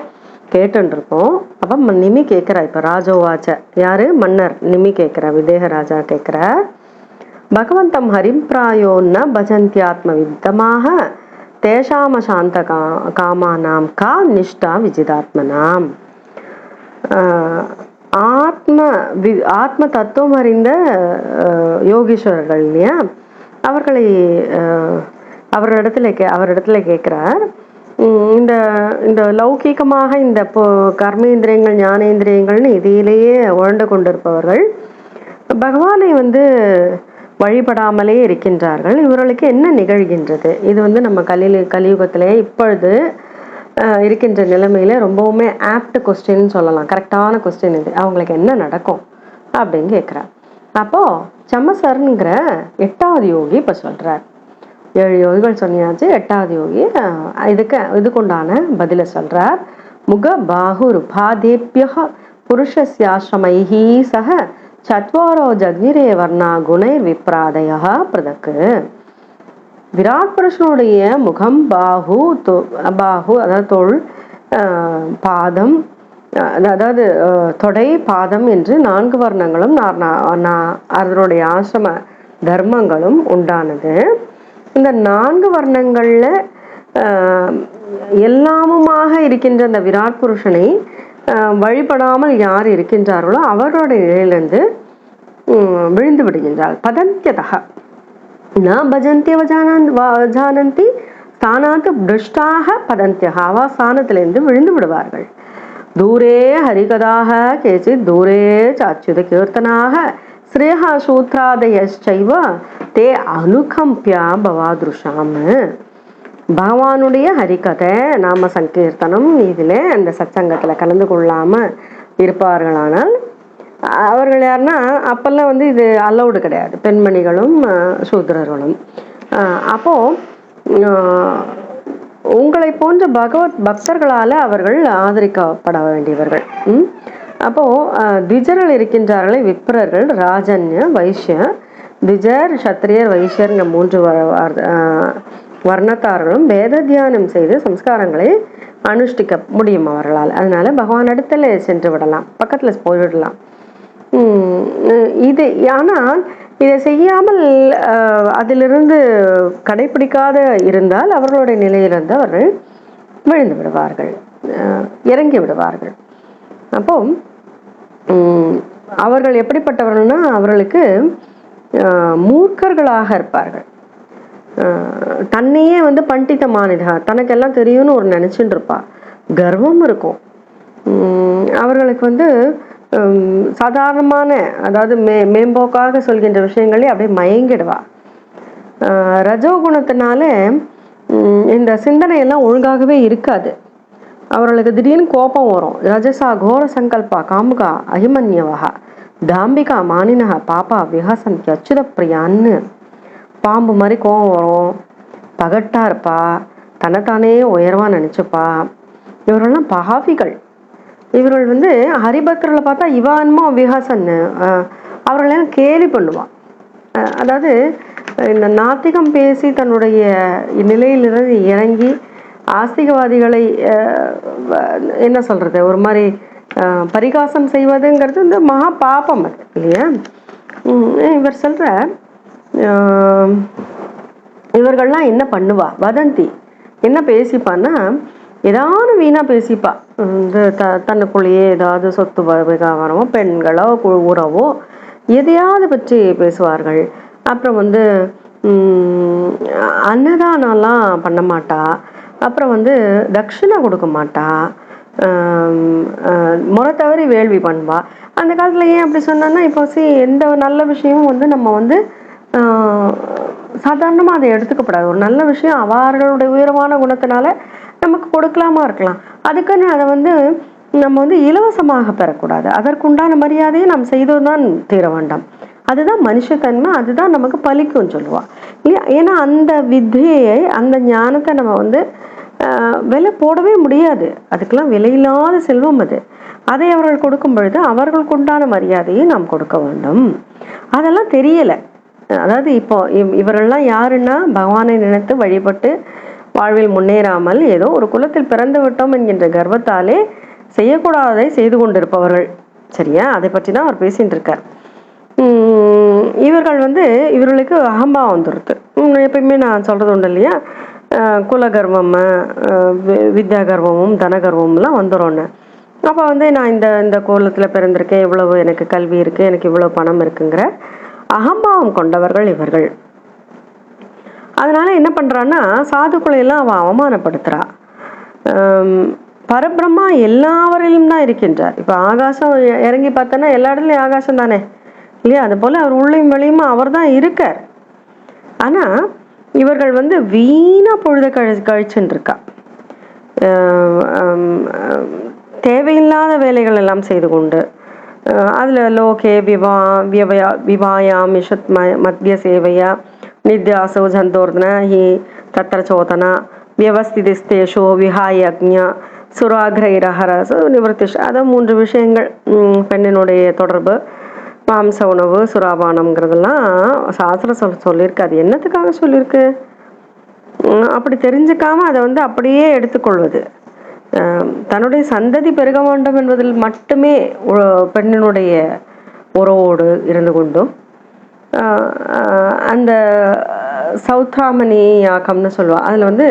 கேட்டுருக்கோம். அப்போ நிமி கேட்குறா, இப்போ ராஜோவாச்ச யாரு? மன்னர் நிமி கேட்குற, விதேக ராஜா கேட்குற, பகவந்தம் ஹரிம்பிராயோன்ன பஜந்தியாத்ம வித்தமாக தேஷாம சாந்த காமானாம் கா நிஷ்டா விஜிதாத்மனாம். ஆத்ம தத்துவம் அறிந்த யோகீஸ்வரர்கள் இல்லையா, அவரிடத்துல கேட்குறார். இந்த இந்த லௌகீகமாக இந்த கர்மேந்திரியங்கள் ஞானேந்திரியங்கள்னு இதிலேயே உழண்டு கொண்டிருப்பவர்கள் பகவானை வழிபடாமலே இருக்கின்றார்கள். இவர்களுக்கு என்ன நிகழ்கின்றது? இது நம்ம கலியுகத்திலே இப்பொழுது இருக்கின்ற நிலைமையில ரொம்பவுமே ஆப்ட் கொஸ்டின் சொல்லலாம், கரெக்டான கொஸ்டின் இது. அவங்களுக்கு என்ன நடக்கும் அப்படின்னு கேட்குறார். அப்போ சமசர்ங்கிற 8வது யோகி இப்போ சொல்றார். 7 யோகிகள் சொன்னியாச்சு, 8வது யோகி இதுக்குண்டான பதில சொல்றார். முக பாகுர் பாதேபிய புருஷஸ்யாஸ்ரமைஹி சக சத்வாரோ ஜக்னிரே வர்ணா குணைர் விப்ராதயா பிரதக்கு. விராட் புருஷனுடைய முகம், பாகு அதாவது தோள், பாதம் அதாவது தொடை, பாதம் என்று 4 வர்ணங்களும் அதனுடைய ஆசிரம தர்மங்களும் உண்டானது. இந்த 4 வர்ணங்கள்ல எல்லாமுமாக இருக்கின்ற அந்த விராட் புருஷனை வழிபடாமல் யார் இருக்கின்றார்களோ அவர்களுடைய நிலையிலிருந்து விழுந்து விடுகின்றார். பதந்தியதக ந பஜந்தியவ ஜானந்தி ஸ்தானாத் பிரஷ்டாக பதந்தியக, அவா ஸ்தானத்திலிருந்து விழுந்து விடுவார்கள். தூரே ஹரிகதாக கேச்சித் தூரே சாச்சுத கீர்த்தனாக ஸ்ரேஹா சூத்ராதயச்சைவ தே அனுகம்பியா பவாதுஷாம். பகவானுடைய ஹரிகதை நாம சங்கீர்த்தனம் இதில் அந்த சத்சங்கத்தில் கலந்து கொள்ளாம இருப்பார்களானால் அவர்கள் யாருன்னா, அப்பெல்லாம் இது அலௌடு கிடையாது, பெண்மணிகளும் சூத்திரர்களும். அப்போ உங்களை போன்ற பகவத் பக்தர்களால அவர்கள் ஆதரிக்கப்பட வேண்டியவர்கள். அப்போ திஜர்கள் இருக்கின்றார்களே, விப்ரர்கள், ராஜன்ய, வைஷ்ய, திஜர், சத்திரியர், வைஷ்யர் 3 வர்ணத்தார்களும் வேத தியானம் செய்து சம்ஸ்காரங்களை அனுஷ்டிக்க முடியும் அவர்களால். அதனால பகவான் இடத்துல சென்று விடலாம், பக்கத்துல போய்விடலாம். ஆனால் இதை செய்யாமல் அதிலிருந்து கடைபிடிக்காத இருந்தால் அவர்களுடைய நிலையிலிருந்து அவர்கள் விழுந்து விடுவார்கள், இறங்கி விடுவார்கள். அப்போ அவர்கள் எப்படிப்பட்டவர்கள்னா அவர்களுக்கு மூர்க்கர்களாக இருப்பார்கள். தன்னையே வந்து பண்டித மானிடா, தனக்கெல்லாம் தெரியும்னு ஒரு நினச்சிட்டு இருப்பா. கர்வம் இருக்கும். அவர்களுக்கு வந்து சாதாரணமான, அதாவது மேம்போக்காக சொல்கின்ற விஷயங்களே அப்படியே மயங்கிடுவா. ரஜோகுணத்தினால இந்த சிந்தனையெல்லாம் ஒழுங்காகவே இருக்காது. அவர்களுக்கு திடீர்னு கோபம் வரும். ரஜசா கோர சங்கல்பா காமுகா அஹிமன்யவா தாம்பிகா மானினஹா பாப்பா விஹாசந்தி அச்சுத பிரியான்னு பாம்பு மாதிரி கோபம் வரும். பகட்டா இருப்பா, தன்னைத்தானே உயர்வா நினைச்சுப்பா. இவர்கள்லாம் பாவிகள். இவர்கள் வந்து ஹரிபக்தர்களை பார்த்தா இவான்மோ விஹாசன்னு அவர்களெல்லாம் கேலி பண்ணுவான். அதாவது இந்த நாத்திகம் பேசி தன்னுடைய நிலையிலிருந்து இறங்கி ஆஸ்திகவாதிகளை என்ன சொல்றது, ஒரு மாதிரி பரிகாசம் செய்வதுங்கிறது இந்த மகா பாபம் அது இல்லையா. இவர் சொல்ற இவர்கள்லாம் என்ன பண்ணுவா, வதந்தி என்ன பேசிப்பான்னா, ஏதாவது வீணா பேசிப்பா. இந்த தன்னுக்குள்ளேயே ஏதாவது சொத்து விவகாரமோ பெண்களோ உறவோ எதையாவது பற்றி பேசுவார்கள். அப்புறம் வந்து அன்னதானம்லாம் பண்ண மாட்டா. அப்புறம் வந்து தட்சிணை கொடுக்க மாட்டா. முறை தவறி வேள்வி பண்ணுவா. அந்த காலத்தில் ஏன் அப்படி சொன்னா, இப்போ எந்த நல்ல விஷயமும் வந்து நம்ம வந்து சாதாரணமாக அதை எடுத்துக்கப்படாது. ஒரு நல்ல விஷயம் அவர்களுடைய உயரமான குணத்தினால நமக்கு கொடுக்கலாமா இருக்கலாம். அதுக்குன்னு அதை வந்து நம்ம வந்து இலவசமாக பெறக்கூடாது. அதற்குண்டான மரியாதையை நாம் செய்துதான் தீர வேண்டாம். அதுதான் மனுஷத்தன்மை, அதுதான் நமக்கு பலிக்கும்னு சொல்லுவா இல்லையா. ஏன்னா அந்த வித்தியை, அந்த ஞானத்தை நம்ம வந்து விலை போடவே முடியாது. அதுக்கெல்லாம் விலையில்லாத செல்வம் அது. அதை அவர்கள் கொடுக்கும் பொழுது அவர்களுக்கு உண்டான மரியாதையை நாம் கொடுக்க வேண்டும். அதெல்லாம் தெரியலை. அதாவது இப்போ இவரெல்லாம் யாருன்னா, பகவானை நினைத்து வழிபட்டு வாழ்வில் முன்னேறாமல் ஏதோ ஒரு குலத்தில் பிறந்து விட்டோம் என்கின்ற கர்வத்தாலே செய்யக்கூடாததை செய்து கொண்டிருப்பவர்கள். சரியா, அதை பற்றி தான் அவர் பேசிட்டு இருக்கார். இவர்கள் வந்து இவர்களுக்கு அகம்பாவம் வந்துடுது. எப்பயுமே நான் சொல்றது உண்டு இல்லையா, குலகர்வம், வித்யா கர்வமும் தனகர்வம்லாம் வந்துடும்னு. அப்போ வந்து நான் இந்த கோலத்தில் பிறந்திருக்கேன், இவ்வளவு எனக்கு கல்வி இருக்குது, எனக்கு இவ்வளோ பணம் இருக்குங்கிற அகம்பாவம் கொண்டவர்கள் இவர்கள். அதனால என்ன பண்ணுறான்னா, சாதுக்குள்ளையெல்லாம் அவன் அவமானப்படுத்துகிறா. பரபிரம்மா எல்லாவரிலும் தான் இருக்கின்றார். இப்போ ஆகாசம் இறங்கி பார்த்தோன்னா எல்லா இடத்துலையும் ஆகாசம் தானே இல்லையா. அது போல் அவர் உள்ளையும் வெளியுமா அவர் தான் இருக்கார். ஆனால் இவர்கள் வந்து வீணா பொழுத கழிச்சுன்னு இருக்கா. தேவையில்லாத வேலைகள் எல்லாம் செய்து கொண்டு அதில் லோகே விவாயாம் மிஷத் மத்திய சேவையா நித்யாசோ ஜந்தோர்தன ஹி தத்திர சோதனா வியவஸ்திதிஸ்தேஷோ விஹாயக்ஞா சுராகிரஹரச நிவர்த்திஷ். அதான் 3 விஷயங்கள். பெண்ணினுடைய தொடர்பு, மாம்ச உணவு, சுராபானம்ங்கிறதெல்லாம் சாஸ்திரம் சொல்லியிருக்கு. அது என்னத்துக்காக சொல்லியிருக்கு, அப்படி தெரிஞ்சுக்காம அதை வந்து அப்படியே எடுத்துக்கொள்வது, தன்னுடைய சந்ததி பெருக வேண்டும் என்பதில் மட்டுமே பெண்ணினுடைய உறவோடு இருந்து கொண்டும் அந்த சௌத்ராமணி யாக்கம்னு சொல்லுவா. அதில் வந்து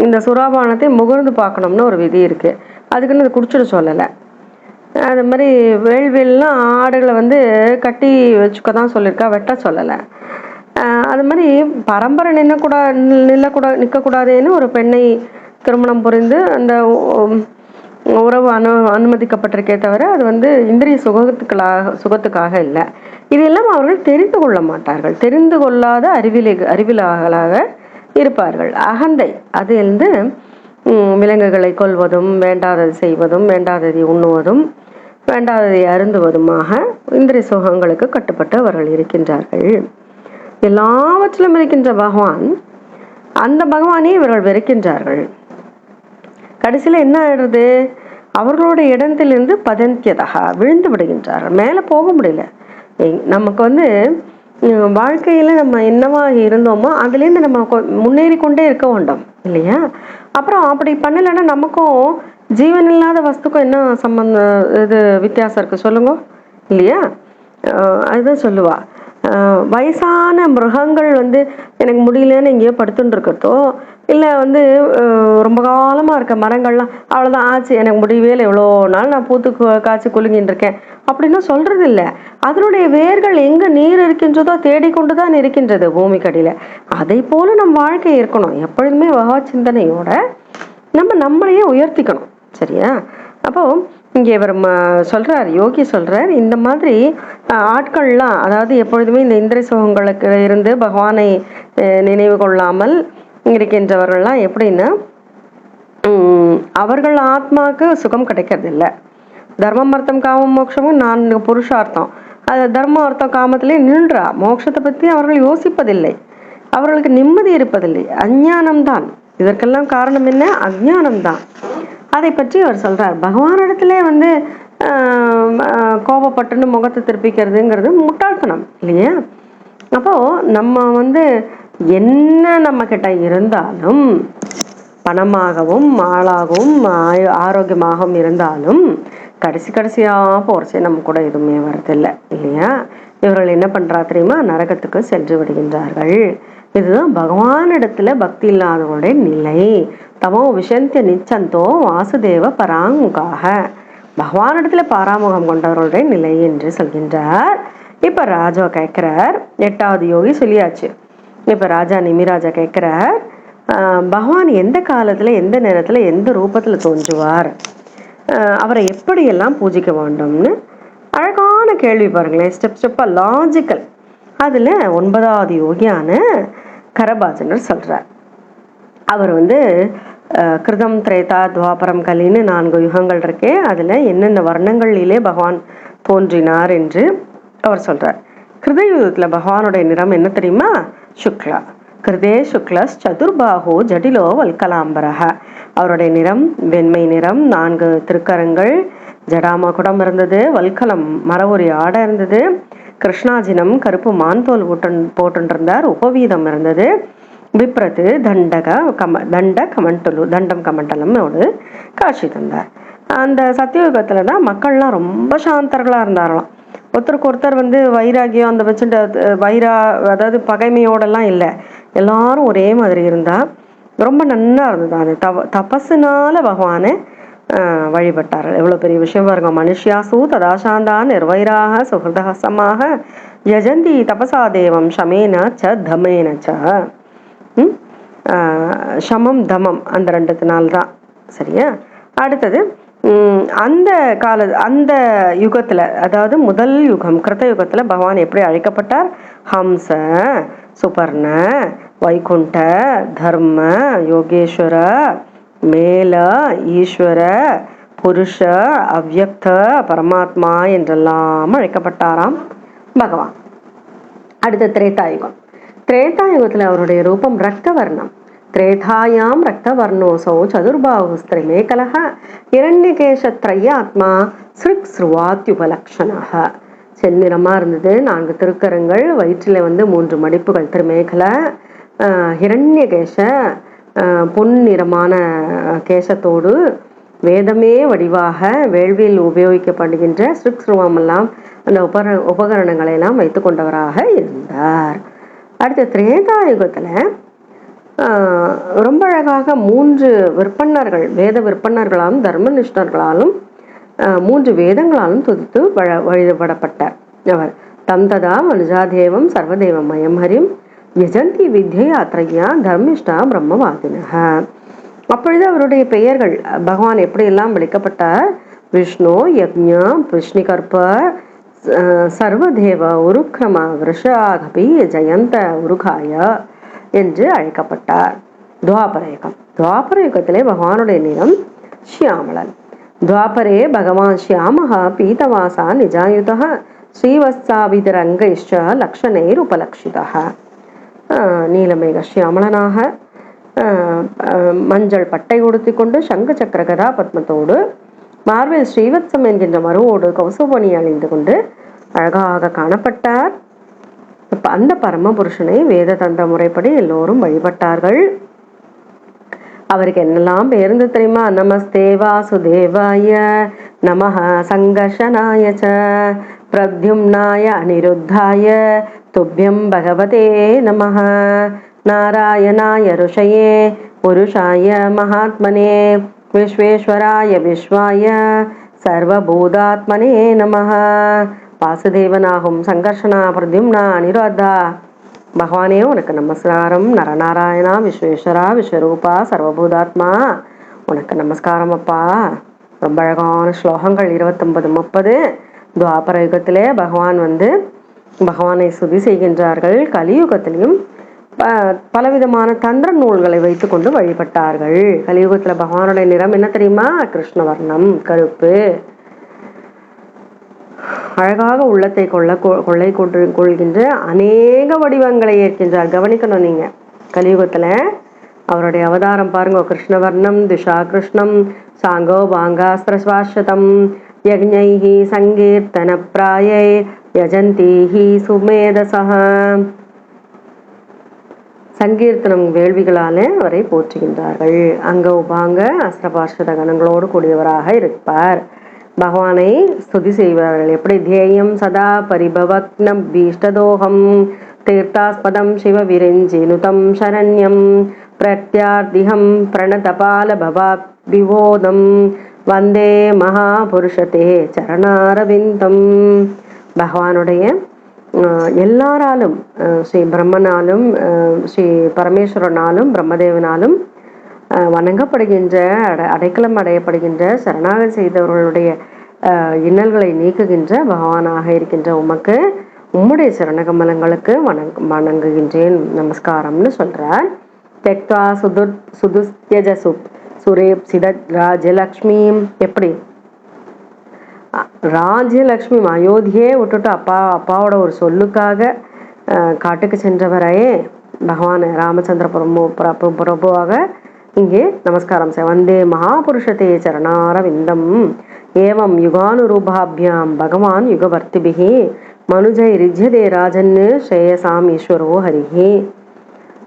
இந்த சுராபானத்தை முகர்ந்து பார்க்கணும்னு ஒரு விதி இருக்குது. அதுக்குன்னு அதை குடிச்சிட சொல்லலை. அது மாதிரி வேள்வியெல்லாம் ஆடுகளை வந்து கட்டி வச்சுக்க தான் சொல்லியிருக்கா, வெட்ட சொல்லலை. அது மாதிரி பரம்பரை நிற்கக்கூடாதுன்னு ஒரு பெண்ணை திருமணம் புரிந்து அந்த உறவு அனுமதிக்கப்பட்டிருக்கே தவிர அது வந்து இந்திரிய சுகத்துக்காக இல்லை. இதெல்லாம் அவர்கள் தெரிந்து கொள்ள மாட்டார்கள். தெரிந்து கொள்ளாத அறிவிலாக இருப்பார்கள். அகந்தை அது வந்து விலங்குகளை கொல்வதும், வேண்டாததை செய்வதும், வேண்டாததை உண்ணுவதும், வேண்டாததை அருந்துவதுமாக இந்திரிய சுகங்களுக்கு கட்டுப்பட்டு அவர்கள் இருக்கின்றார்கள். எல்லாவற்றிலும் இருக்கின்ற பகவான், அந்த பகவானே இவர்கள் வெறுக்கின்றார்கள். கடைசியில் என்ன ஆயிடுறது, அவர்களுடைய இடத்திலிருந்து பதந்தியதாக விழுந்து விடுகின்றார்கள். மேலே போக முடியல. நமக்கு வந்து வாழ்க்கையில் நம்ம என்னவா இருந்தோமோ அதுலேருந்து நம்ம முன்னேறி கொண்டே இருக்க வேண்டும் இல்லையா. அப்புறம் அப்படி பண்ணலைன்னா நமக்கும் ஜீவன் இல்லாத வஸ்துக்கும் என்ன சம்பந்தம், இது வித்தியாசம் இருக்குது சொல்லுங்க இல்லையா. அதுதான் சொல்லுவா, வயசான மிருகங்கள் வந்து எனக்கு முடியலன்னு எங்கேயோ படுத்துட்டு இருக்கிறதோ, இல்லை வந்து ரொம்ப காலமாக இருக்க மரங்கள்லாம் அவ்வளோதான் ஆச்சு எனக்கு முடியவே இல்லை, எவ்வளோ நாள் நான் பூத்து காய்ச்சி குலுங்கின்னு இருக்கேன் அப்படின்னு சொல்றது இல்லை. அதனுடைய வேர்கள் எங்கே நீர் இருக்கின்றதோ தேடிக்கொண்டு தான் இருக்கின்றது பூமிக்கடியில். அதை போல நம் வாழ்க்கை இருக்கணும். எப்பொழுதுமே பகவத் சிந்தனையோட நம்மளையே உயர்த்திக்கணும். சரியா? அப்போ இங்கே இவர் சொல்றார், யோகி சொல்றார், இந்த மாதிரி ஆட்கள்லாம், அதாவது எப்பொழுதுமே இந்த இந்திரிய சுகங்களுக்கு இருந்து பகவானை நினைவு கொள்ளாமல் இருக்கின்றவர்கள்லாம் எப்படின்னா, அவர்கள் ஆத்மாவுக்கு சுகம் கிடைக்கிறது இல்லை. தர்மம் அர்த்தம் காமம் மோட்சமும் 4 புருஷார்த்தம். அது தர்மம் அர்த்தம் காமத்திலே நின்றா. மோட்சத்தை பற்றி அவர்கள் யோசிப்பதில்லை, அவர்களுக்கு நிம்மதி இருப்பதில்லை. அஞ்ஞானம்தான் இதற்கெல்லாம் காரணம். என்ன? அஞ்ஞானம்தான். அதை பற்றி அவர் சொல்றார். பகவானிடத்திலே வந்து கோபப்பட்டுன்னு முகத்தை திருப்பிக்கிறதுங்கிறது முட்டாள்தனம் இல்லையா? அப்போ நம்ம வந்து என்ன நம்ம கிட்ட இருந்தாலும், பணமாகவும் ஆளாகவும் ஆரோக்கியமாகவும் இருந்தாலும் கடைசியாக போறச்சே நம்ம கூட எதுவுமே வரதில்லை இல்லையா? இவர்கள் என்ன பண்றா தெரியுமா? நரகத்துக்கு சென்று விடுகின்றார்கள். இதுதான் பகவானிடத்துல பக்தி இல்லாதவங்களுடைய நிலை. தமோ விஷந்திய நிச்சந்தோ வாசுதேவ பராமுகாக, பகவானிடத்துல பாராமுகம் கொண்டவர்களுடைய நிலை என்று சொல்கின்றார். இப்ப ராஜா கேட்கிறார், 8வது யோகி சொல்லியாச்சு. இப்ப ராஜா நிமிராஜா கேட்கிறார், பகவான் எந்த காலத்துல எந்த நேரத்துல எந்த ரூபத்துல தோன்றுவார், அவரை எப்படியெல்லாம் பூஜிக்க வேண்டும்னு அழகான கேள்வி பாருங்களேன். ஸ்டெப்பா லாஜிக்கல். அதுல 9வது யோகியான கரபாஜனர் சொல்றார். அவர் வந்து கிருதம் திரேதா துவாபரம் கலின்னு 4 யுகங்கள் இருக்கே, அதுல என்னென்ன வர்ணங்களிலே பகவான் தோன்றினார் என்று அவர் சொல்றார். கிருதயுகத்துல பகவானுடைய நிறம் என்ன தெரியுமா? சுக்லா. கிருதே சுக்லஸ் சதுர்பாஹோ ஜடிலோ வல்கலாம்பரக. அவருடைய நிறம் வெண்மை நிறம், 4 திருக்கரங்கள், ஜடாமா குடம் இருந்தது, வல்கலம் மரவொரி ஆடை இருந்தது, கிருஷ்ணாஜினம் கருப்பு மான்தோல் போட்டுருந்தார், உபவீதம் இருந்தது, விப்ரத்து தண்ட கமண்டலு தண்டம் கமண்டலமோடு காட்சி தந்தார். அந்த சத்தியுகத்துல தான் மக்கள்லாம் ரொம்ப சாந்தர்களாக இருந்தாராம். ஒருத்தருக்கு ஒருத்தர் வந்து வைராகியம் அந்த வச்சுட்டு அதாவது பகைமையோடெல்லாம் இல்லை, எல்லாரும் ஒரே மாதிரி இருந்தா ரொம்ப நன்னா இருந்தது. அது தபஸுனால பகவானை வழிபட்டார்கள். எவ்வளோ பெரிய விஷயம் பாருங்க. மனுஷியாசு ததாசாந்தா நிர்வைராக சுஹൃதசமாக யஜந்தி தபசா தேவம் ஷமேன ச தமேன ச. ஷமம் தமம் அந்த 2 தான். சரியா? அடுத்தது அந்த யுகத்துல, அதாவது முதல் யுகம் கிருத்த யுகத்துல பகவான் எப்படி அழைக்கப்பட்டார்? ஹம்ச, சுபர்ண, வைகுண்ட, தர்ம, யோகேஸ்வர, மேல, ஈஸ்வர, புருஷ, அவ்யக்த, பரமாத்மா என்றெல்லாம் அழைக்கப்பட்டாராம் பகவான். அடுத்த திரேதாயுகம். திரேதாயுகத்துல அவருடைய ரூபம் ரக்தவர்ணம். திரேதாயாம் ரக்தவர்ணோசோ சதுர்பாஹுஸ்திரிமேகலஹ இரண்யகேஷத்ரய ஆத்மா ஸ்ருக் ஸ்ருவாத்யுபலக்ஷணஹ. செந்நிறமா இருந்தது, 4 திருக்கரங்கள், வயிற்றில வந்து 3 மடிப்புகள், திருமேகல, ஹிரண்யகேஷ பொன்னிறமான கேசத்தோடு, வேதமே வடிவாக வேள்வியில் உபயோகிக்கப்படுகின்ற ஸ்ருக் ஸ்ருவமெல்லாம் அந்த உபகரணங்களை எல்லாம் வைத்து கொண்டவராக இருந்தார். அடுத்த திரேதாயுகத்துல ரொம்ப அழகாக 3 விற்பன்னர்கள், வேத விற்பன்னர்களாலும் தர்மனிஷ்டர்களாலும் 3 வேதங்களாலும் துதித்து வழிபடப்பட்டார் அவர். தந்ததா மனுஜாதேவம் சர்வதேவம் மயம் ஹரிம் யஜந்தி வித்யாத்ரையா தர்மிஷ்டா பிரம்மவாதினஹ. அப்பொழுது அவருடைய பெயர்கள் பகவான் எப்படியெல்லாம் விളിக்கப்பட்டார்? விஷ்ணு, யக்ஞா, விஷ்ணிகற்ப, சர்வதேவ, உருக்ரம, விருஷாகபி, ஜெயந்த, உருகாய என்று அழைக்கப்பட்டார். துவாபரயுகம். துவாபரயுகத்திலே பகவானுடைய நிறம் ஷியாமளன். துவாபரே பகவான் ஷியாமஹ பீதவாசா நிஜாயுதः ஸ்ரீவத்சாவிதரங்கைஷ்ச லக்ஷணைர் உபலக்ஷிதः. நீலமேக ஷியாமளனாக மஞ்சள் பட்டை உடுத்திக்கொண்டு சங்கு சக்கர கதா பத்மத்தோடு மார்பில் ஸ்ரீவத்சம் என்கின்ற மருவோடு கௌசபணி அணிந்து கொண்டு அழகாக காணப்பட்டார். அந்த பரமபுருஷனை வேத தந்திர முறைப்படி எல்லோரும் வழிபட்டார்கள். அவருக்கு என்னெல்லாம் பேருந்து தெரியுமா? நமஸ்தே வாசுதேவாய நமஹ சங்கர்ஷனாய ச பிரத்யும்னாய அனிருத்தாய துப்யம் பகவதே நமः. நாராயணாய ருஷயே புருஷாய மகாத்மனே விஸ்வேஸ்வராய விஸ்வாய சர்வபூதாத்மனே நமः. வாசுதேவனாகும் சங்கர்ஷனா பிரத்யும்னா அனிருத்தா. பகவானே உனக்கு நமஸ்காரம். நரநாராயணா விஸ்வேஸ்வரா விஸ்வரூபா சர்வபூதாத்மா உனக்கு நமஸ்காரம் அப்பா. ரொம்ப அழகான ஸ்லோகங்கள் 29, 30. துவாபர யுகத்திலே பகவானை சுதி செய்கின்றார்கள். கலியுகத்திலையும் பலவிதமான தந்திர நூல்களை வைத்து கொண்டு வழிபட்டார்கள். கலியுகத்தில் பகவானுடைய நிறம் என்ன தெரியுமா? கிருஷ்ணவர்ணம், கருப்பு. அழகாக உள்ளத்தை கொள்ளை கொள்கின்ற அநேக வடிவங்களை ஏற்கின்றார். கவனிக்கணும் நீங்க. கலியுகத்துல அவருடைய அவதாரம் பாருங்க. கிருஷ்ணவர்ணம் திஷா கிருஷ்ணம் சாங்கோ பாங்காஸ்திரஸ்வாசதம் யஜ்ஞைஹி சங்கீர்த்தன பிராயை யஜந்தீஹி சுமேதசஹ. சங்கீர்த்தனம் வேள்விகளால அவரை போற்றுகின்றார்கள். அங்க உபாங்க அஸ்திரபாஷத கணங்களோடு கூடியவராக இருப்பார். பகவானை ஸ்துதி செய்வார்கள். எப்படி? தேயம் சதா பரிபவக்னம் பீஷ்டதோகம் தீர்த்தாஸ்பதம் சிவ விரஞ்சினுதம் சரண்யம் பிரத்யார்த்திகம் பிரணதபால பவாத் விவோதம் வந்தே மகாபுருஷத்தே சரணாரவிந்தம். பகவானுடைய எல்லாராலும், ஸ்ரீ பிரம்மனாலும் ஸ்ரீ பரமேஸ்வரனாலும் பிரம்மதேவனாலும் வணங்கப்படுகின்ற அடைக்கலம் அடையப்படுகின்ற சரணாகதி செய்தவர்களுடைய இன்னல்களை நீக்குகின்ற பகவானாக இருக்கின்ற உமக்கு உம்முடைய சரணகமலங்களுக்கு வணங்குகின்றேன், நமஸ்காரம்னு சொல்றார். தெக்வா சுதுஸ்யஜசு சுரேப் சிதத் ராஜலக்ஷ்மி. எப்படி? ராஜ்யலக்ஷ்மி அயோத்தியே விட்டுட்டு அப்பாவோட ஒரு சொல்லுக்காக காட்டுக்கு சென்றவரே பகவான் ராமச்சந்திர பிரபுவாக இங்கே நமஸ்காரம் செய். வந்தே மகாபுருஷத்தே சரணாரவிந்தம். ஏவம் யுகானுரூபாபியாம் பகவான் யுகவர்த்திபிகி மனுஜை ரிஜ்யதே ராஜன்னு ஸ்ரேயசாம் ஈஸ்வரோ ஹரிஹி.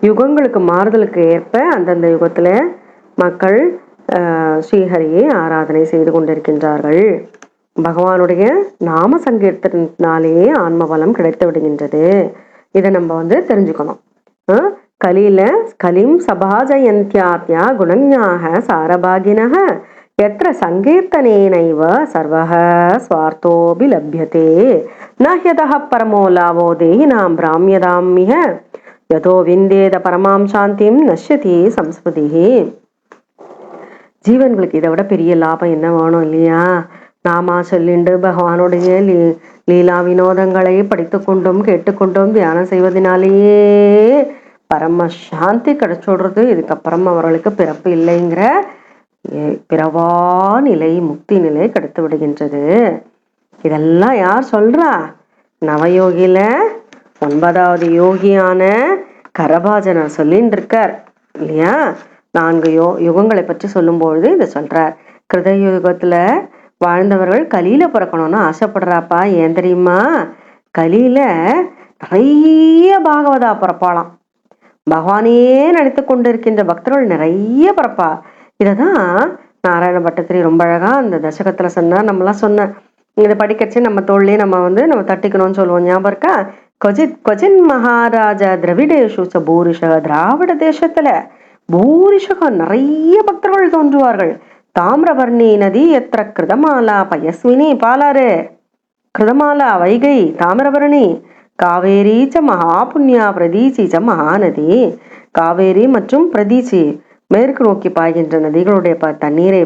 யுகங்களுக்கு மாறுதலுக்கு ஏற்ப அந்தந்த யுகத்துல மக்கள் ஸ்ரீஹரியை ஆராதனை செய்து கொண்டிருக்கின்றார்கள். பகவானுடைய நாம சங்கீர்த்தனாலேயே ஆன்ம பலம் கிடைத்து விடுகின்றது. இதை நம்ம தெரிஞ்சுக்கணும். கலிம் சபாஜயந்தியாத்யா குணஞாக சாரபாகினஹ யத்ர சங்கீர்த்தனேனைவ சர்வஹ ஸ்வார்த்தோபி லப்யதே நஹ்யதஹ பரமோ லாவோ தேஹினாம் பிராம்யதாம்மிஹ யதோ விந்தேத பரமாம் சாந்திம் நஷ்யதி சம்ஸ்பதிஹி. ஜீவன்களுக்கு இதை விட பெரிய லாபம் என்ன வேணும் இல்லையா? நாமா சொல்லிண்டு பகவானுடைய லீலா வினோதங்களை படித்து கொண்டும் கேட்டுக்கொண்டும் தியானம் செய்வதனாலேயே பரம சாந்தி கிடைச்சோடுறது. இதுக்கப்புறம் அவர்களுக்கு பிறப்பு இல்லைங்கிற பிறவா நிலை, முக்தி நிலை கிடைத்து விடுகின்றது. இதெல்லாம் யார் சொல்றா? நவயோகில 9வது யோகியான கரபாஜனர் சொல்லின்னு இருக்கார் இல்லையா? 4 யுகங்களை பற்றி சொல்லும்பொழுது இதை சொல்றார். கிருதயுகத்துல வாழ்ந்தவர்கள் கலியில பிறக்கணும்னு ஆசைப்படுறாப்பா. ஏன் தெரியுமா? கலியில நிறைய பாகவதா பிறப்பாளாம். பகவானே நினைத்து கொண்டிருக்கின்ற பக்தர்கள் நிறைய பிறப்பா. இததான் நாராயண பட்டத்திரி ரொம்ப அழகா அந்த தசகத்துல சொன்னார். நம்மளாம் சொன்ன இதை படிக்கச்சு நம்ம தோல்லையே நம்ம தட்டிக்கணும்னு சொல்லுவோம். ஞாபகம் இருக்கா? கொஜின் மகாராஜா திரவிடேஷு பூரிஷக. திராவிட தேசத்துல பூரிஷக நிறைய பக்தர்கள் தோன்றுவார்கள். தாமிரவர்ணி நதி எத்திர கிருதமாலா பயஸ்வினி பாலாறு. கிருதமாலா வைகை தாமிரவர்ணி. காவேரி ச மகாபுண்ணியா பிரதீச்சி ச மகாநதி. காவேரி மற்றும் பிரதீச்சி மேற்கு நோக்கி பாய்கின்ற நதிகளுடைய தண்ணீரை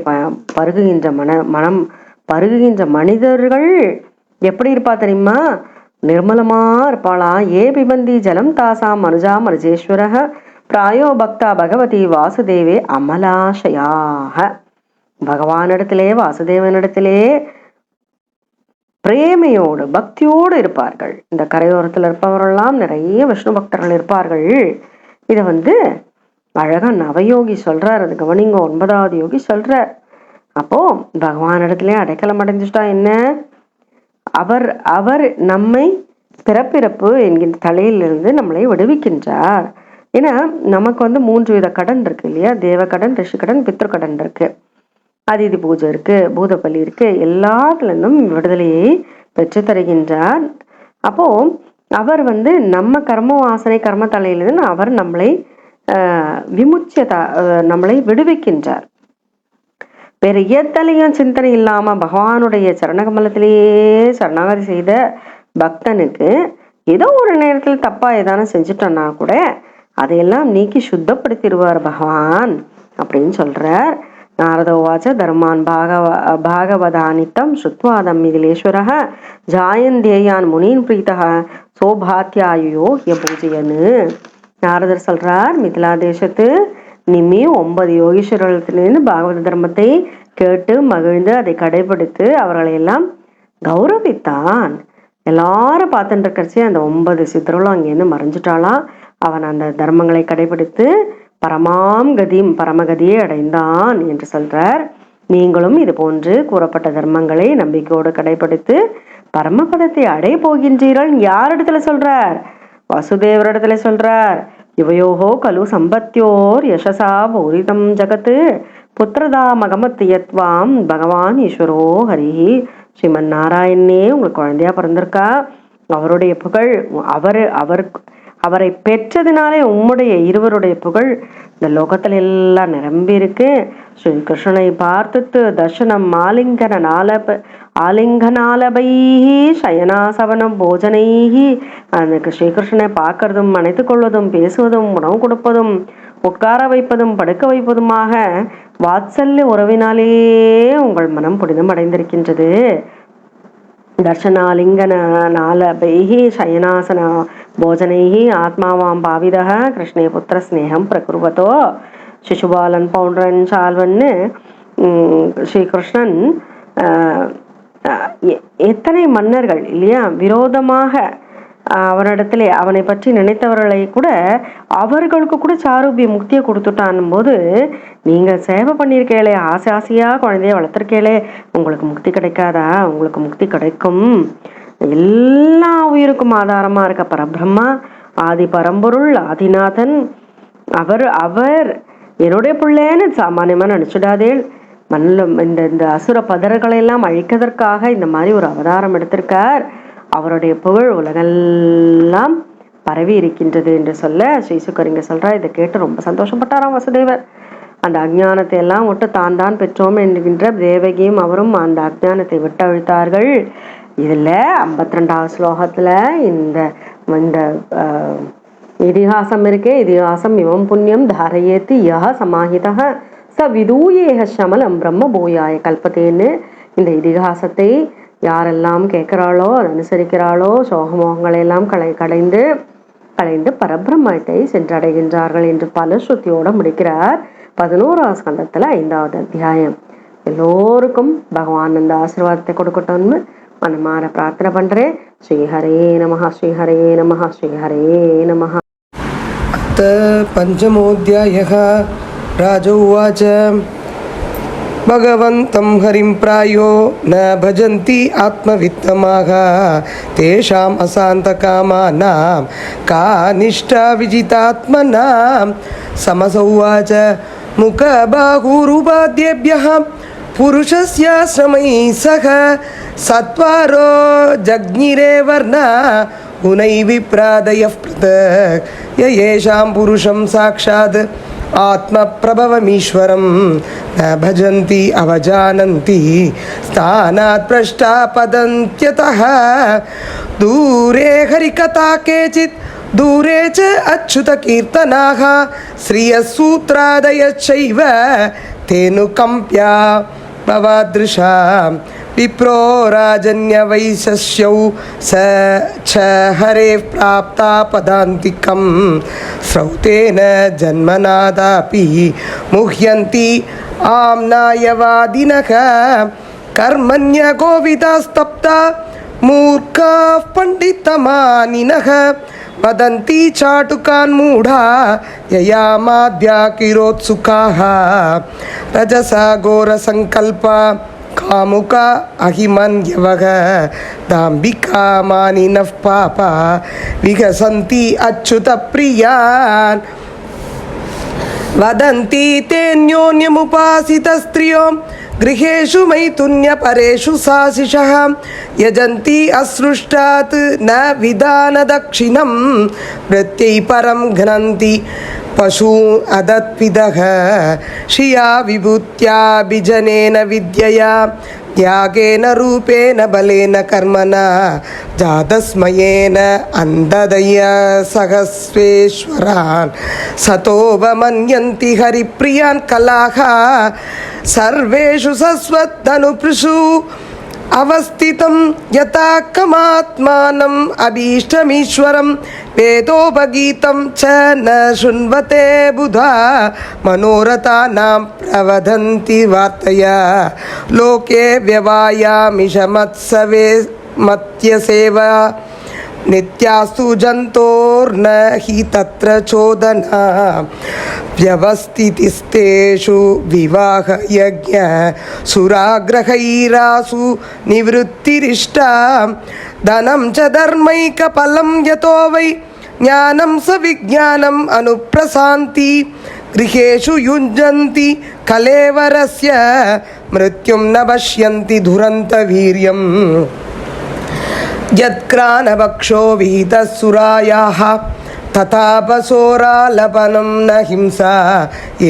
பருகுகின்ற மனிதர்கள் எப்படி இருப்பா தெரியுமா? நிர்மலமா இருப்பாளா. ஏ பிபந்தி ஜலம் தாசாம் மனுஜா மனுஜேஸ்வரக பிராயோ பக்தா பகவதி வாசுதேவே அமலாஷயாக. பகவானிடத்திலே வாசுதேவனிடத்திலே பிரேமையோடு பக்தியோடு இருப்பார்கள். இந்த கரையோரத்தில் இருப்பவரெல்லாம் நிறைய விஷ்ணு பக்தர்கள் இருப்பார்கள். இதை அழகா நவயோகி சொல்றார். அது கவனிங்க. 9வது யோகி சொல்றார். அப்போ பகவானிடத்திலே அடைக்கலம் அடைஞ்சிட்டா என்ன? அவர் நம்மை பிறப்பிறப்பு என்கின்ற தலையிலிருந்து நம்மளை விடுவிக்கின்றார். ஏன்னா நமக்கு 3 வித கடன் இருக்கு இல்லையா? தேவக்கடன், ரிஷிக்கடன், பித்ருக்கடன் இருக்கு. அதிதி பூஜை இருக்கு, பூதபலி இருக்கு. எல்லாத்துலேருந்தும் விடுதலையை பெற்று தருகின்றார். அப்போ அவர் நம்ம கர்ம வாசனை கர்ம தலையிலிருந்து அவர் நம்மளை நம்மளை விடுவிக்கின்றார். வேற எத்தலையும் சிந்தனை இல்லாம பகவானுடைய சரணகமலத்திலேயே சரணாகதி செய்த பக்தனுக்கு ஏதோ ஒரு நேரத்தில் தப்பா ஏதான செஞ்சுட்டோன்னா கூட அதையெல்லாம் நீக்கி சுத்தப்படுத்திடுவார் பகவான் அப்படின்னு சொல்றார். நாரதோவாச்ச தர்மான் பாகவதானித்தம் ஸ்ருத்வாதம் மிதிலேஸ்வரः ஜாயந்தேயான் முனீன் பிரீதः சோபாத்தியாயோ பூஜையன்னு நாரதர் சொல்றார். மிதிலா தேசத்து நிம்மி 9 யோகீஸ்வரத்திலிருந்து பாகவத தர்மத்தை கேட்டு மகிழ்ந்து அதை கடைபிடித்து அவர்களை எல்லாம் கௌரவித்தான். எல்லாரும் பார்த்துட்டு இருக்கிறச்சே அந்த 9 சித்தர்களும் அங்கேருந்து மறைஞ்சிட்டாலாம். அவன் அந்த தர்மங்களை கடைபிடித்து பரமகதியை அடைந்தான் என்று சொல்றார். நீங்களும் இது போன்று கூறப்பட்ட தர்மங்களை நம்பிக்கையோடு கடைபிடித்து பரமபதத்தை அடைய போகின்றீர்கள். யாரிடத்துல சொல்றார்? வசுதேவரிடத்துல சொல்றார். இவையோகோ கலு சம்பத்தியோர் யசசா பூரிதம் ஜகத்து புத்திரதா மகமத்தியத்வாம் பகவான் ஈஸ்வரோ ஹரிஹி. ஸ்ரீமன் நாராயணனே உங்க குழந்தையா பிறந்திருக்கா. அவருடைய புகழ் அவரை பெற்றதினாலே உம்முடைய இருவருடைய புகழ் இந்த லோகத்துல எல்லாம் நிரம்பி இருக்கு. ஸ்ரீ கிருஷ்ணனை பார்த்துட்டு தர்ஷனம் ஆலிங்கனாலபைஹி சயனாசவனம் போஜனைஹி. அந்த ஸ்ரீகிருஷ்ணனை பார்க்கறதும் அணைத்து கொள்வதும் பேசுவதும் உணவு கொடுப்பதும் உட்கார வைப்பதும் படுக்க வைப்பதுமாக வாத்சல்ய உறவினாலேயே உங்கள் மனம் புனிதம் அடைந்திருக்கின்றது. தர்ஷனாலிங்கனாலபைஹி சயனாசன போஜனைஹி ஆத்மாவாம் பாவிதः கிருஷ்ணே புத்திர ஸ்நேகம் பிரகுர்வதோ. சிசுபாலன் பவுண்டரன் சால்வன்னு ஸ்ரீகிருஷ்ணன் எத்தனை மன்னர்கள் இல்லையா விரோதமாக அவனிடத்துல அவனை பற்றி நினைத்தவர்களை கூட அவர்களுக்கு கூட சாருபிய முக்தியை கொடுத்துட்டான் போது, நீங்க சேவை பண்ணியிருக்கேளே, ஆசையா குழந்தைய வளர்த்துருக்கேளே, உங்களுக்கு முக்தி கிடைக்காதா? உங்களுக்கு முக்தி கிடைக்கும். எல்லா உயிருக்கும் ஆதாரமா இருக்க பரபிரம்மா ஆதி பரம்பொருள் ஆதிநாதன் அவர் என்னுடைய பிள்ளைன்னு சாமானியமா நினைச்சுடாதே. இந்த அசுர பதர்களை எல்லாம் அழிக்கதற்காக இந்த மாதிரி ஒரு அவதாரம் எடுத்திருக்கார். அவருடைய புகழ் உலகெல்லாம் பரவி இருக்கின்றது என்று சொல்ல ஸ்ரீசுக்கர் இங்க சொல்றார். இதை கேட்டு ரொம்ப சந்தோஷப்பட்டாராம் வசுதேவர். அந்த அஜ்ஞானத்தை எல்லாம் விட்டு தான் பெற்றோம் என்கின்ற தேவகியும் அவரும் அந்த அஜ்ஞானத்தை விட்டு அழித்தார்கள். இதுல 52வது ஸ்லோகத்துல இந்த இதிகாசம் இருக்கே, இதிகாசம் இவம் புண்ணியம் தாரயேத்தி யஹ சமாஹிதஹ ச விதூயேஹ சமலம் பிரம்ம பூயாய கல்பத்தேன்னு இந்த இதிகாசத்தை யாரெல்லாம் கேட்கிறாளோ அனுசரிக்கிறாளோ சோகமோகங்களை எல்லாம் களைந்து பரபிரம்மத்தை சென்றடைகின்றார்கள் என்று பலஸ்ருதியோட முடிக்கிறார் 11வது ஸ்கந்தத்துல 5வது அத்தியாயம். எல்லோருக்கும் பகவான் அந்த ஆசீர்வாதத்தை கொடுக்கட்டும்னு மனமார பிரார்த்தனை பண்றேன். ஸ்ரீஹரே நமஹ ஸ்ரீஹரே நமஹ ஸ்ரீஹரே நமஹ. பஞ்சமோऽध्यायः. राज उवाच भगवन्तं हरिं प्रायो न भजन्ति आत्मवित्तमाः तेषाम् अशान्तकामानां का निष्ठा विजितात्मनां. समसौवाच मुखबाहुरुपाद्येभ्यः पुरुषस्य श्रमैः सह सत्वारो जग्निरे वर्णा गुणैः विप्रादयः पृथक् येषां पुरुषं साक्षात् आत्मप्रभवमीश्वरं न भजन्ति अवजानन्ति स्थानात् भ्रष्टा पतन्त्यतः. दूरे हरिकथा केचित् दूरे च अच्युतकीर्तनाः श्रियसूत्रादयश्चैव तेनुकम्प्या भवादृशां. विप्रो राजन्यवैशस्यौ स च हरेः प्राप्ता पदान्तिकं श्रौतेन जन्मनादापि मुह्यन्ति आम्नायवादिनः. कर्मण्यगोविदास्तप्ता मूर्खाः पण्डितमानिनः वदन्ति चाटुकान् मूढा ययामाद्याकिरोत्सुकाः. रजसा घोरसङ्कल्पा कामुका अहिमन्यवः दाम्बिका मानिनः पापा विहसन्ति अच्युतप्रियान्. वदन्ति तेऽन्योन्यमुपासितस्त्रियो गृहेषु मैथुन्यपरेषु साशिषः यजन्ति असृष्टात् न विधानदक्षिणं वृत्यै परं घ्नन्ति पशू अदत्विदः श्रिया विभूत्या बिजनेन विद्यया त्यागेन रूपेण बलेन कर्मणा जातस्मयेन अन्धदय सहस्वेश्वरान् सतोपमन्यन्ति हरिप्रियान् कलाः सर्वेषु सस्वत्तनुपृषु अवस्थितं यथा कमात्मानम् अभीष्टमीश्वरं वेदोपगीतं च न शृण्वते बुधा मनोरथानां प्रवदन्ति वार्तया लोके व्यवायामिषमत्सवे मत्यसेवा नित्यास्तु जन्तोर्न हि तत्र चोदना व्यवस्थितिस्तेषु विवाहयज्ञ सुराग्रहैरासु निवृत्तिरिष्टा धनं च धर्मैकफलं यतो वै ज्ञानं स विज्ञानम् अनुप्रशान्ति गृहेषु युञ्जन्ति कलेवरस्य मृत्युं न पश्यन्ति दुरन्तवीर्यम् यत्क्रानभक्षो विहितसुरायाः तथापसोरालपनं न हिंसा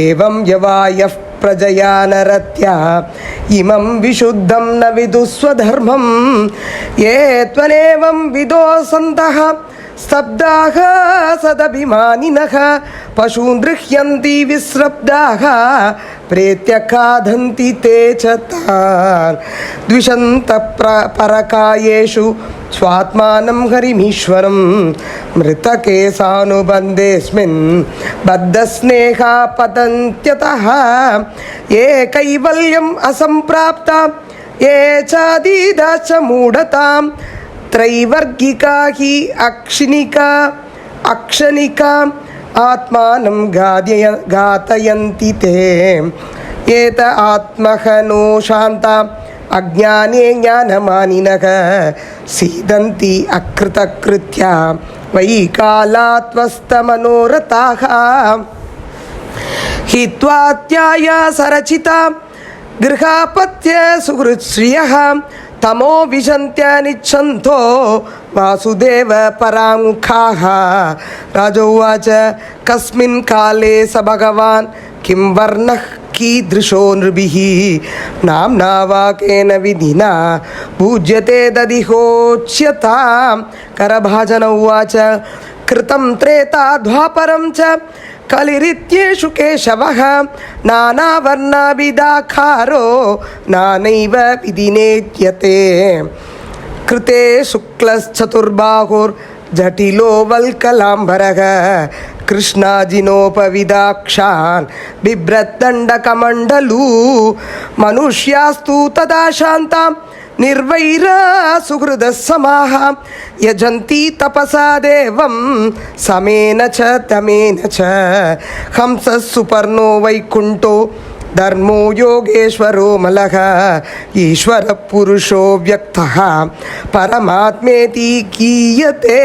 एवं यवायः प्रजया नरत्या इमं विशुद्धं न विदुस्वधर्मं ये त्वनेवं विदो सन्तः स्तब्धाः सदभिमानिनः पशून् गृह्यन्ति विस्रब्धाः प्रेत्य खादन्ति ते च तान् द्विषन्तः परकायेषु स्वात्मानं हरिमीश्वरं मृतकेशानुबन्धेऽस्मिन् बद्धस्नेहा पतन्त्यतः ये कैवल्यम् असम्प्राप्ता ये चादीदाश्च मूढतां त्रैवर्गिका हि अक्षणिका आत्मानं घातयन्ति ते एत आत्महनो शान्ता अज्ञाने ज्ञानमानिनः सीदन्ति अकृतकृत्या वैकालात्वस्तमनोरथाः हित्वात्याया सरचिता गृहापत्य सुहृत्श्रियः तमो विशन्त्यनिच्छन्तो वासुदेव परामुखाः राजोवाच कस्मिन् काले स भगवान् किं वर्णः कीदृशो नृभिः नाम्ना वा केन विधिना पूज्यते ददिहोच्यतां करभाजन उवाच कृतं त्रेता द्वापरं च कलिरित्येषु केशवः नानावर्णाभिदाखारो नानैव विधिनेत्यते कृते शुक्लश्चतुर्बाहुर्जटिलो वल्कलाम्बरः कृष्णाजिनोपविदाक्षान् बिभ्रद्दण्डकमण्डलू मनुष्यास्तु तदा शान्तां निर्वैरा सुहृदः समाः यजन्ति तपसा देवं समेन च तमेन च हंसः सुपर्णो वैकुण्ठो धर्मो योगेश्वरो मलः ईश्वरः पुरुषो व्यक्तः परमात्मेति गीयते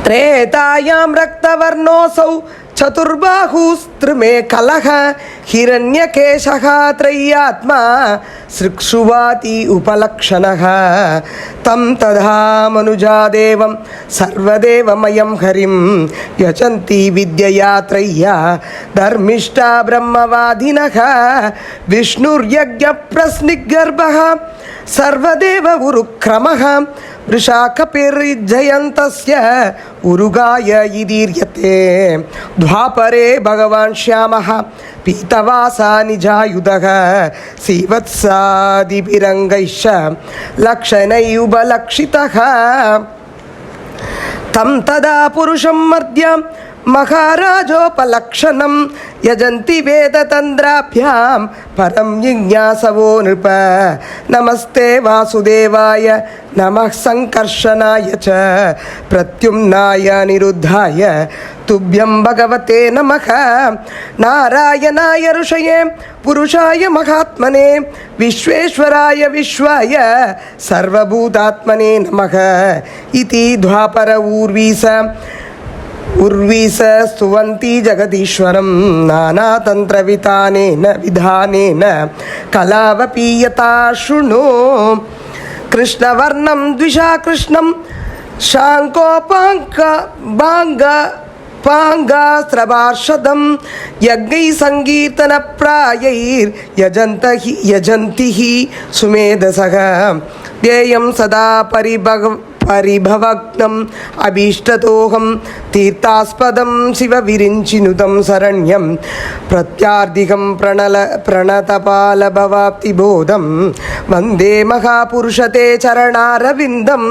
त्रेतायां रक्तवर्णोऽसौ चतुर्बाहुस्त्रिमे कलः हिरण्यकेशः त्रय्यात्मा सृक्षुवाति उपलक्षणः तं तथा मनुजादेवं सर्वदेवमयं हरिं यजन्ति विद्यया त्रय्या धर्मिष्ठा ब्रह्मवादिनः विष्णुर्यज्ञप्रश्निगर्भः सर्वदेव उरुक्रमः वृषाकपिर्जयन्तस्य उरुगाय इदीर्यते द्वापरे भगवान् श्यामः पीतवासा निजायुधः श्रीवत्सादिभिरङ्गैश्च लक्षणैरुपलक्षितः तं तदा पुरुषं मर्द्य महाराजोपलक्षणं यजन्ति वेदतन्द्राभ्यां परं जिज्ञासवो नृप नमस्ते वासुदेवाय नमः संकर्षणाय च प्रत्युम्नाय निरुद्धाय तुभ्यं भगवते नमः नारायणाय ऋषये पुरुषाय महात्मने विश्वेश्वराय विश्वाय सर्वभूतात्मने नमः इति द्वापर ऊर्वीस उर्वीस स्तुवन्ति जगदीश्वरं नानातन्त्रवितानेन विधानेन कलावपि यथा शृणु कृष्णवर्णं द्विषा कृष्णं शाङ्कोपाङ्गास्त्रभाषदं यज्ञै सङ्कीर्तनप्रायैर्यजन्ति हि सुमेधसः ध्येयं सदा परिभवग्नम् अभीष्टतोऽहं तीर्थास्पदं शिवविरिञ्चिनुतं शरण्यं प्रत्यार्थिकं प्रणतपालभवाप्तिबोधं वन्दे महापुरुषते चरणारविन्दं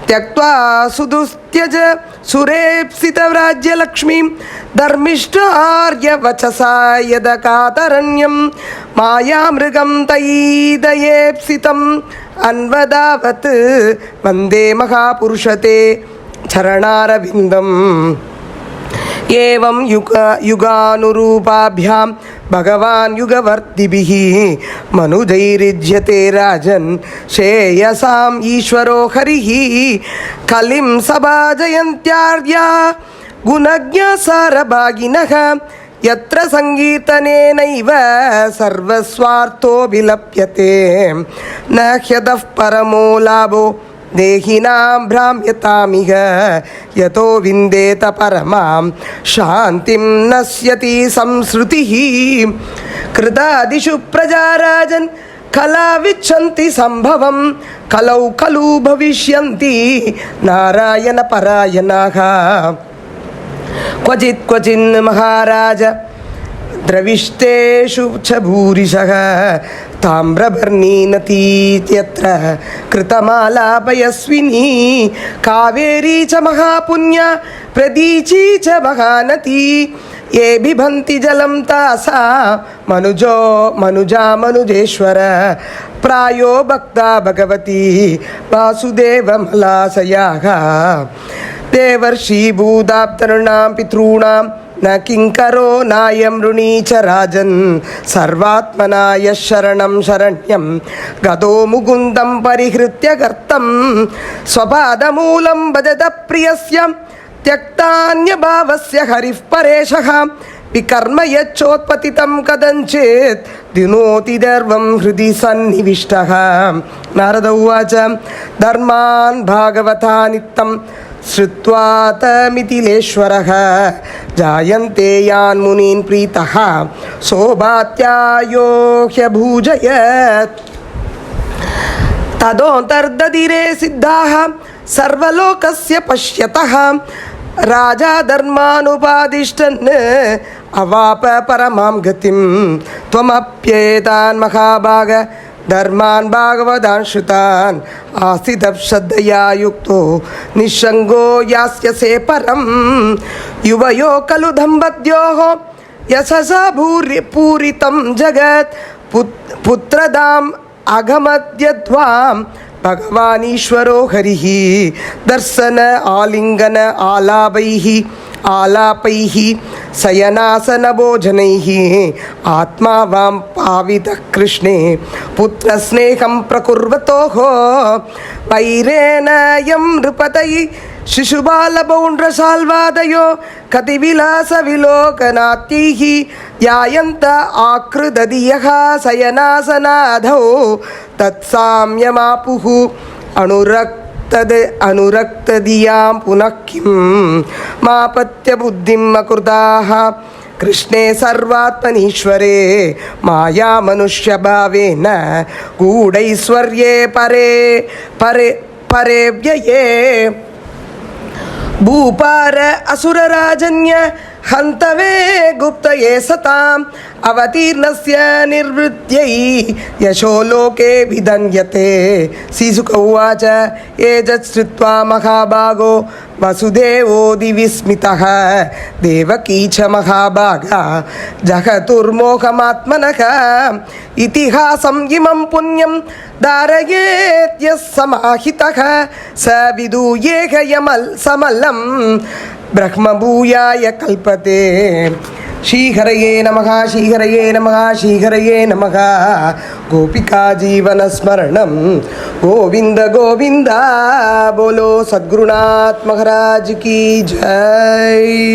त्यक्त्वा सुदुस्त्यज सुरेप्सितव्राज्यलक्ष्मीं धर्मिष्ठार्यवचसा यदकातरण्यं मायामृगं तयीदयेप्सितम् अन्वदावत् वन्दे महापुरुषते चरणारविन्दम् एवं युगानुरूपाभ्यां भगवान् युगवर्तिभिः मनुजैर्युज्यते राजन् श्रेयसाम् ईश्वरो हरिः कलिं सभाजयन्त्यार्या गुणज्ञसारभागिनः यत्र संकीर्तनेनैव सर्वस्वार्थो विलप्यते न ह्यतः परमो लाभो देहिनां भ्राम्यतामिह यतो विन्देत परमां शान्तिं नश्यति संसृतिः कृतादिषु प्रजाराजन् कलाविच्छन्ति सम्भवं कलौ खलु भविष्यन्ति नारायणपरायणाः क्वचिन् महाराज द्रविष्टेषु च भूरिशः ताम्रपर्णीनतीत्यत्र कृतमालापयस्विनी कावेरी च महापुण्या प्रदीची च महानती ये बिभन्ति जलं तासा मनुजेश्वर प्रायो भक्ता भगवती वासुदेवमलाशयाः देवर्षिभूताप्तॄणां पितॄणां न किङ्करो नायं ऋणी च राजन् सर्वात्मना यः शरणं शरण्यं गतो मुकुन्दं परिहृत्य कर्तं स्वपादमूलं भजत प्रियस्य त्यक्तान्यभावस्य हरिः परेशः विकर्म यच्चोत्पतितं कथञ्चित् दिनोति दर्वं हृदि सन्निविष्टः नारद उवाच धर्मान् भागवता नित्यं श्रुत्वा तमितिलेश्वरः जायन्ते यान् मुनीन् प्रीतः सौभात्यायो ह्यभूजयत् तदोऽन्तर्दधिरे सिद्धाः सर्वलोकस्य पश्यतः राजा धर्मानुपादिष्टन् अवाप परमां गतिं त्वमप्येतान् महाभाग धर्मान् भागवतान् श्रुतान् आस्थितः श्रद्धया युक्तो निःसङ्गो यास्यसे परं युवयो खलु दम्पत्योः यशसा पूरितं जगत् पुत्रदाम् अगमद्यध्वां भगवानीश्वरो हरिः दर्शन आलिङ्गन आलापैः शयनासन भोजनैः आत्मा वां पावितः कृष्णे पुत्रस्नेहं प्रकुर्वतोः वैरेण यं नृपतैः शिशुबालपौण्ड्रशाल्वादयो कतिविलासविलोकनात्यैः ध्यायन्त आकृदधियः शयनासनाधौ तत्साम्यमापुः अनुरक्तधियां पुनः किं मापत्यबुद्धिम् अकृताः कृष्णे सर्वात्मनीश्वरे माया मनुष्यभावेन गूढैश्वर्ये परे व्यये भूपार असुरराजन्य हन्तवे गुप्तये सताम् अवतीर्णस्य निर्वृत्यै यशो लोके विधन्यते श्रीशुक उवाच एतत् श्रुत्वा महाभागो वसुदेवो दिविस्मितः देवकी च महाभागा जगतुर्मोहमात्मनः इतिहासं इमं पुण्यं धारयेत् यः समाहितः स विदूयेह समलं ब्रह्मभूयाय कल्पते ஸ்ரீஹரயே நமக ஸ்ரீஹரயே நமக ஸ்ரீஹரயே நமக. கோபிகா ஜீவனஸ்மரணம் கோவிந்த கோவிந்தா. போலோ சத்குருநாத் மகாராஜ் கி ஜெய்.